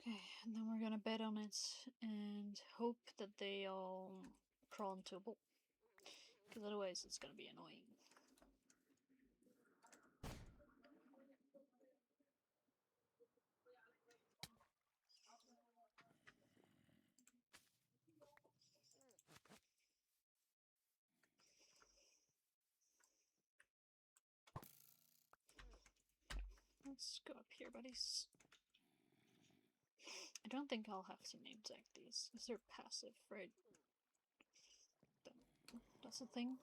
Okay, and then we're gonna bet on it and hope that they all crawl into a bowl, because otherwise it's gonna be annoying. Let's go up here, buddies. I don't think I'll have to name tag these, because they're passive, right? That's the thing.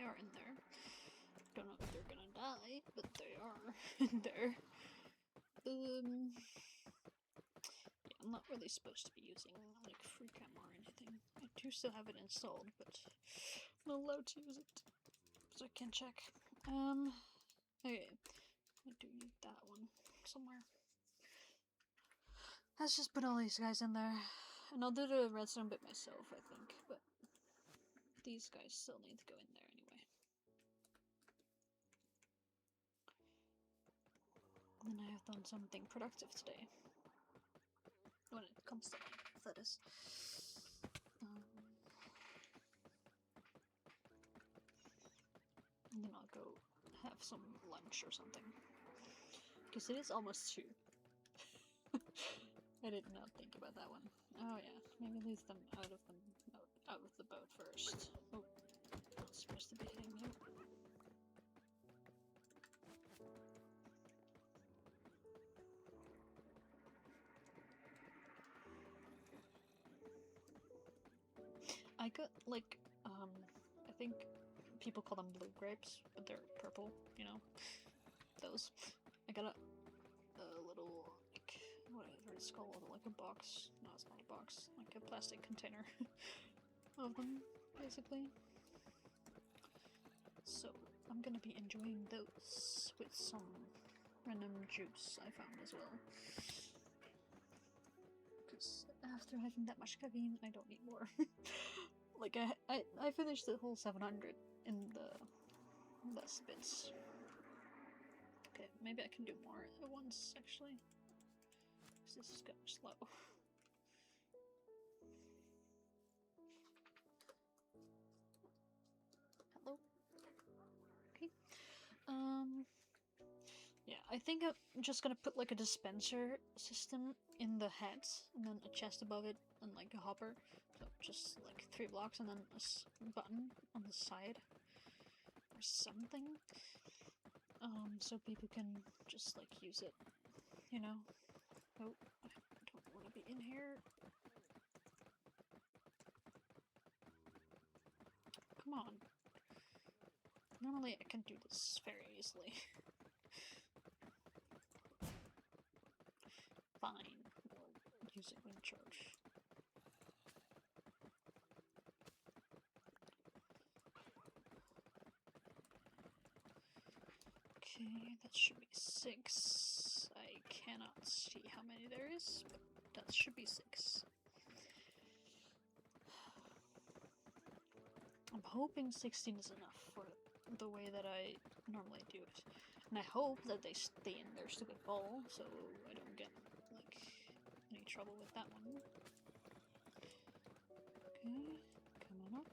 They are in there. Don't know if they're gonna die, but they are in there. Yeah, I'm not really supposed to be using like FreeCam or anything. I do still have it installed, but I'm not allowed to use it, so I can check. Okay, I do need that one somewhere. Let's just put all these guys in there, and I'll do the redstone bit myself, I think, but these guys still need to go in there anyway. And I have done something productive today. When it comes to life, that is. And then I'll go have some lunch or something. Because it is almost 2. I did not think about that one. Oh yeah, maybe leave them out of the boat first. Oh, not supposed to be hitting you. I got like I think people call them blue grapes, but they're purple. You know, those. I got a little like whatever it's called, like a box. No, it's not a box. Like a plastic container of them, basically. So I'm gonna be enjoying those with some random juice I found as well. Because after having that much caffeine, I don't need more. Like I finished the whole 700 in the less bits. Okay, maybe I can do more at once actually. Because this is going slow. Hello. Okay. Yeah, I think I'm just gonna put like a dispenser system in the head, and then a chest above it, and like a hopper. So just like 3 blocks, and then a button on the side, or something. So people can just like use it, you know. Oh, I don't want to be in here. Come on. Normally I can do this very easily. Fine, we'll use it when charged. Okay, that should be 6. I cannot see how many there is, but that should be 6. I'm hoping 16 is enough for the way that I normally do it. And I hope that they stay in their stupid ball, so I don't get, like, any trouble with that one. Okay, come on up.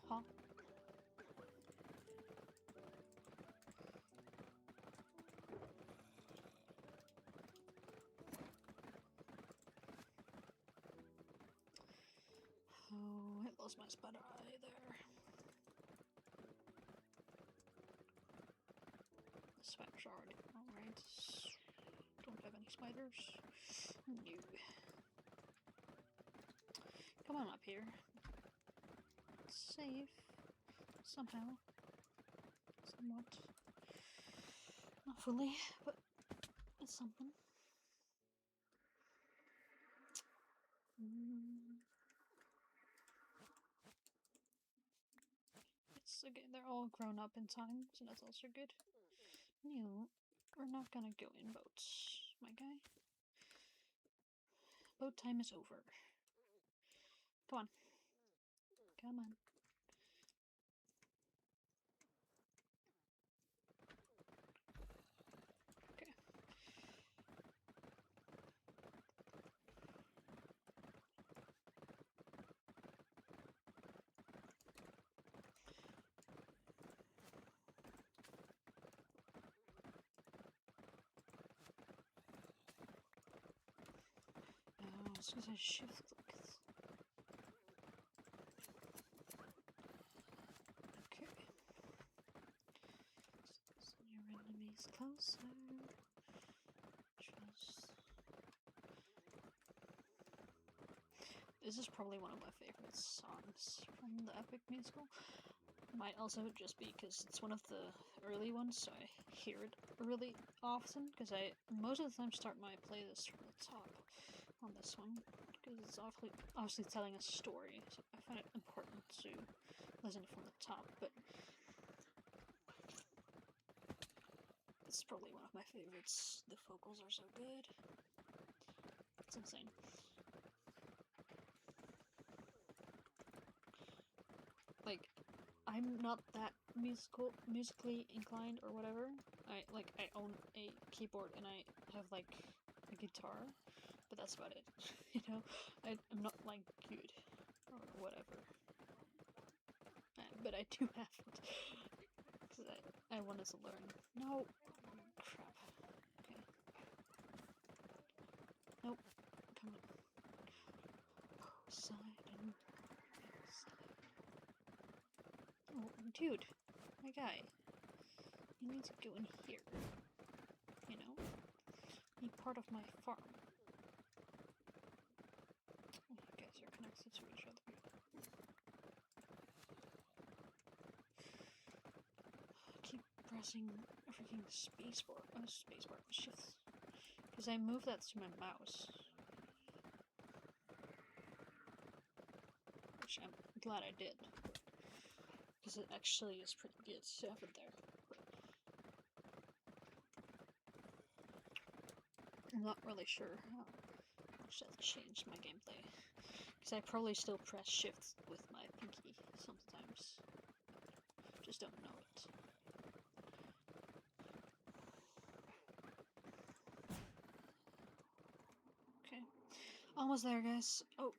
Huh? Oh, I lost my spider eye there. The spiders are already alright. Don't have any spiders. No. Come on up here. It's safe. Somehow. Somewhat. Not fully, but it's something. It's okay, they're all grown up in time, so that's also good. No, we're not gonna go in boats, my guy. Boat time is over. Come on. Come on. Okay. Oh, it's because I shift clicked. Okay. So your enemy's closer. Just... This is probably one of my favorite songs from the Epic musical. Might also just be because it's one of the early ones, so I hear it really often. Because I most of the time start my playlist from the top on this one, because it's obviously telling a story. So I find it important to listen from the top. But it's probably one of my favorites. The vocals are so good. It's insane. Like, I'm not that musically inclined or whatever. I own a keyboard and I have like a guitar, but that's about it. You know, I'm not like good or whatever. But I do have it because I wanted to learn. No, crap. Okay. Nope. Come on. Side and side. Oh, dude, my guy. You need to go in here. You know? Be part of my farm. Oh, you guys are connected to each other. Keep pressing freaking spacebar. Oh, spacebar. Shift. Because I moved that to my mouse. Which I'm glad I did. Because it actually is pretty good to have it there. I'm not really sure how much that changed my gameplay. Because I probably still press shift with my pinky sometimes. Just don't know it. Okay. Almost there, guys. Oh,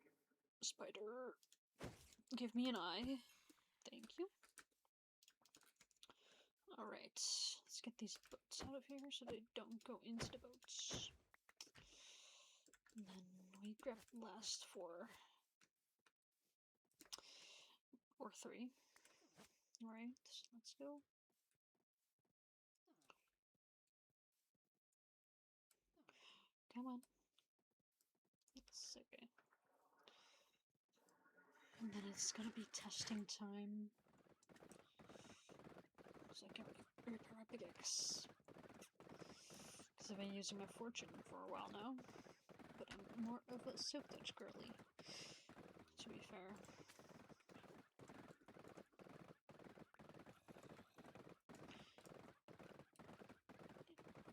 spider. Give me an eye. Thank you. Alright. Let's get these boats out of here so they don't go into the boats. And then we grab last 4. Or 3. Alright, let's go. Come on. It's okay. And then it's gonna be testing time. So I can repair my pickaxe. Because I've been using my fortune for a while now. But I'm more of a silk touch girly, to be fair.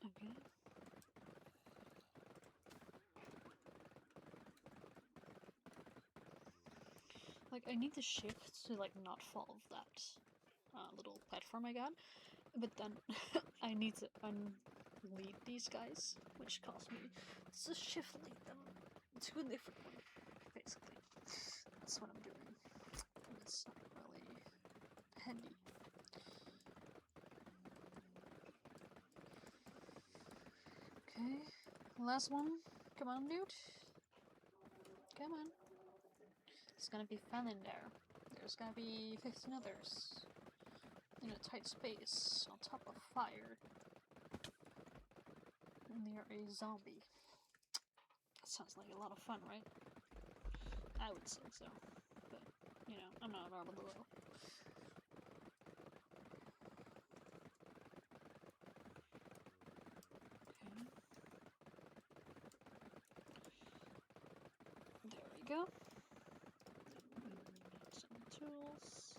Okay. Like, I need to shift to, like, not fall off that little platform I got. But then I need to unlead these guys, which cost me to shift lead them to a different one, basically. That's what I'm doing. And it's not really handy. Okay, last one. Come on, dude. Come on. It's gonna be fun in there. There's gonna be 15 others. In a tight space, on top of fire. Near a zombie. That sounds like a lot of fun, right? I would say so. But, you know, I'm not around the world. Okay. There we go. Some tools.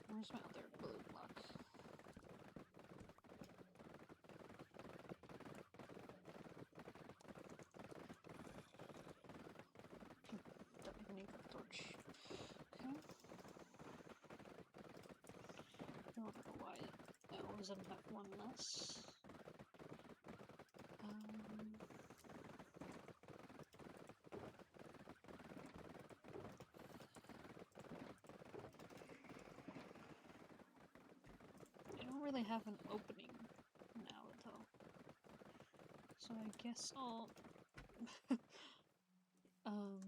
Where's my other blue block? Don't even need that torch. Okay. I don't know why I always have one less. I don't really have an opening now, though. So I guess I'll I'll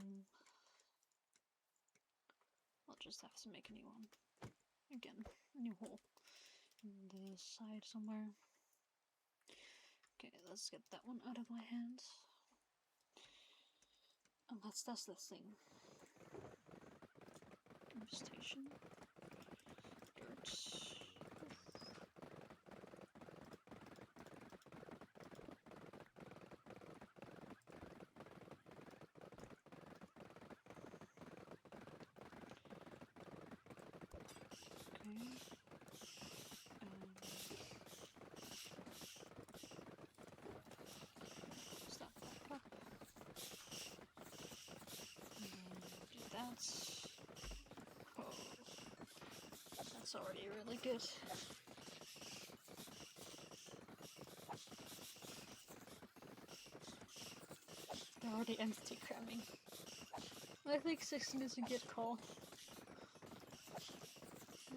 just have to make a new one. Again, a new hole. In the side somewhere. Okay, let's get that one out of my hand. And let's test this thing. Infestation. Dirt. Stop back up. And do that. Oh, that's already really good. They're already entity cramming. I think 16 is a good call.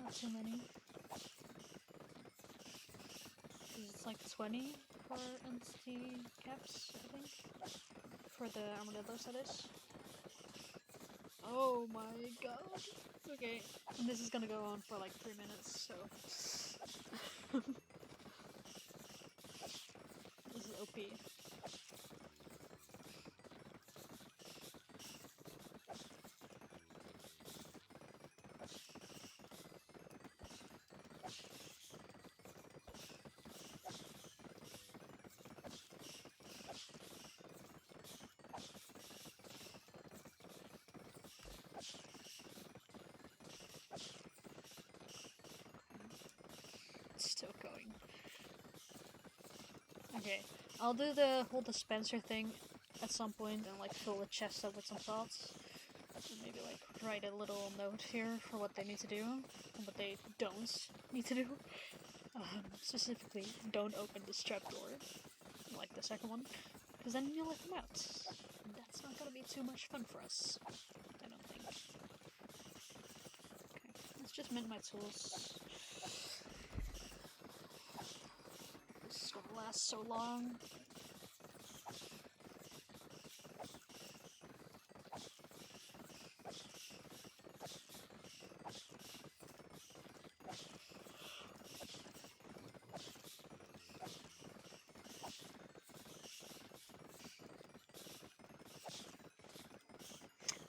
Not too many. It's like 20 for entity caps, I think. For the armadillos, that is. Oh my god. Okay, and this is gonna go on for like 3 minutes, so. This is OP. Still going. Okay, I'll do the whole dispenser thing at some point and like fill the chest up with some thoughts. And maybe like write a little note here for what they need to do and what they don't need to do. Specifically, don't open this trapdoor, like the second one, because then you'll let them out. And that's not gonna be too much fun for us, I don't think. Okay, let's just mint my tools. This is gonna last so long.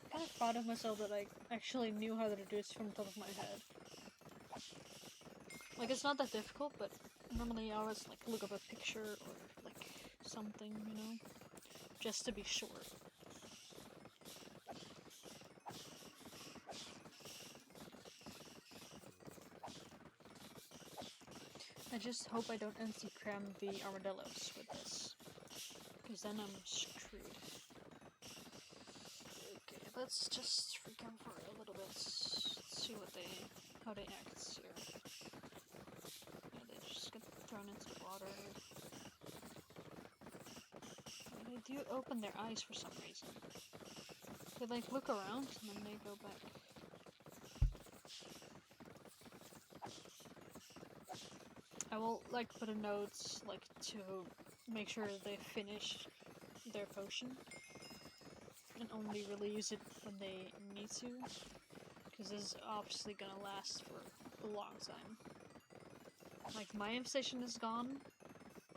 I'm kind of proud of myself that I actually knew how to do this from the top of my head. Like, it's not that difficult, but normally I always like look up a picture or like something, you know, just to be sure. I just hope I don't anti-cram the armadillos with this, because then I'm screwed. Okay, let's just freak out for a little bit, see how they act here. Yeah, they just get thrown into the water. They do open their eyes for some reason. They like look around and then they go back. I will like put a note like to make sure they finish their potion and only really use it when they need to, because this is obviously gonna last for a long time. Like my infestation is gone.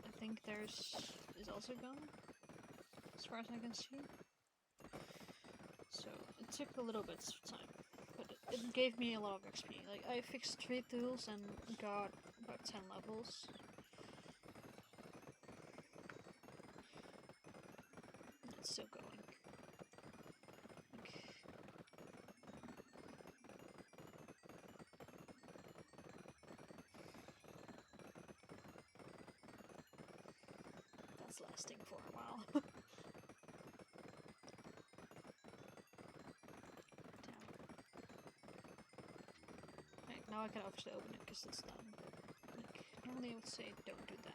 I think theirs is also gone, as far as I can see. So it took a little bit of time, but it gave me a lot of XP. Like I fixed 3 tools and got about 10 levels. It's still going. Okay. That's lasting for a while. Damn. Right, now I can obviously open it because it's done. Like, normally I would say don't do that.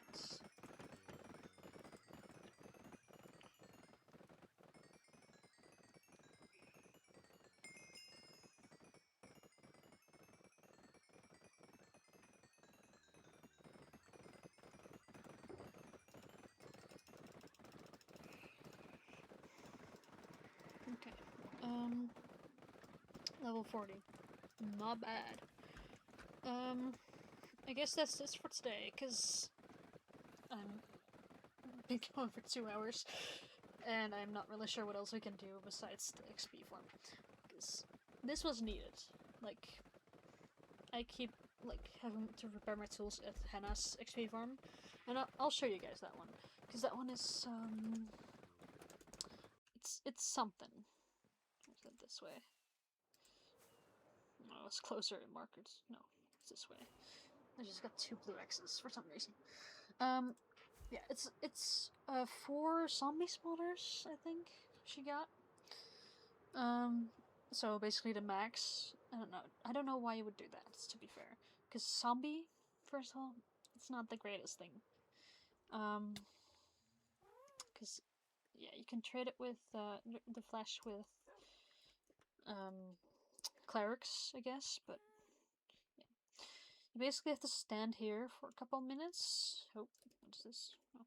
Okay. Level 40. not bad. I guess that's this for today, because I'm been going for 2 hours, and I'm not really sure what else we can do besides the XP farm, because this was needed. Like, I keep like having to repair my tools at Hannah's XP farm, and I'll show you guys that one, because that one is it's something. Is it this way? No, it's closer in markers. No, it's this way. I just got 2 blue X's for some reason. Yeah, it's 4 zombie spawners, I think she got. So basically the max. I don't know why you would do that. To be fair, because zombie, first of all, it's not the greatest thing. Because yeah, you can trade it with the flash with clerics, I guess, but yeah. You basically have to stand here for a couple minutes. Oh, what's this? Oh.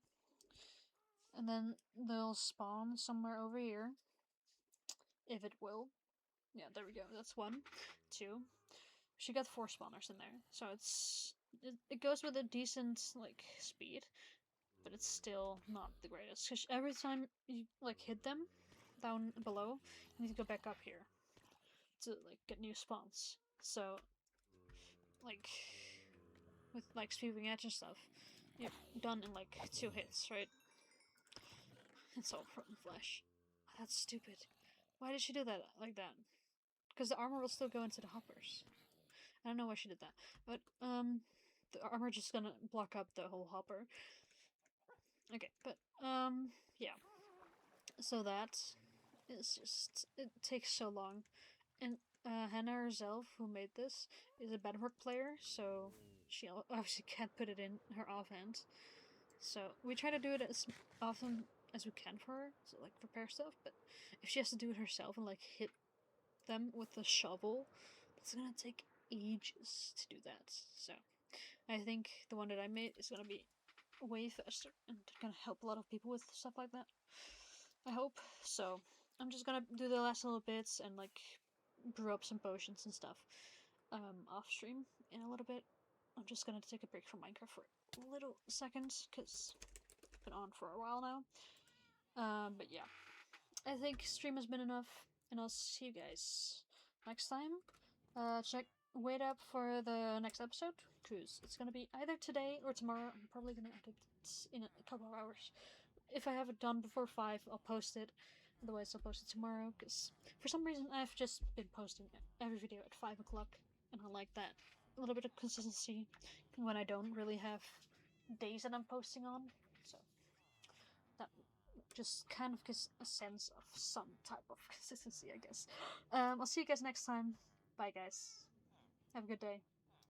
And then they'll spawn somewhere over here. If it will. Yeah, there we go. That's 1. 2. She got 4 spawners in there. So it goes with a decent, like, speed. But it's still not the greatest. Because every time you, like, hit them down below, you need to go back up here to, like, get new spawns. So, like, with, like, sweeping edge and stuff, you're done in, like, 2 hits, right? It's all rotten flesh. Oh, that's stupid. Why did she do that like that? Because the armor will still go into the hoppers. I don't know why she did that. But, the armor just gonna block up the whole hopper. Okay, but, yeah. So that is just, it takes so long. And, Hannah herself, who made this, is a Bedrock player, so she obviously can't put it in her offhand. So we try to do it as often as we can for her, so like prepare stuff, but if she has to do it herself and like hit them with a shovel, that's gonna take ages to do that. So I think the one that I made is gonna be way faster and gonna help a lot of people with stuff like that. I hope. So I'm just gonna do the last little bits and like brew up some potions and stuff off stream in a little bit. I'm just gonna take a break from Minecraft for a little second because it's been on for a while now. But yeah, I think stream has been enough, and I'll see you guys next time. Wait up for the next episode, cause it's gonna be either today or tomorrow. I'm probably gonna edit it in a couple of hours. If I have it done before 5, I'll post it. Otherwise, I'll post it tomorrow, because for some reason I've just been posting every video at 5 o'clock, and I like that. A little bit of consistency when I don't really have days that I'm posting on, so that just kind of gives a sense of some type of consistency, I guess. I'll see you guys next time. Bye, guys. Have a good day.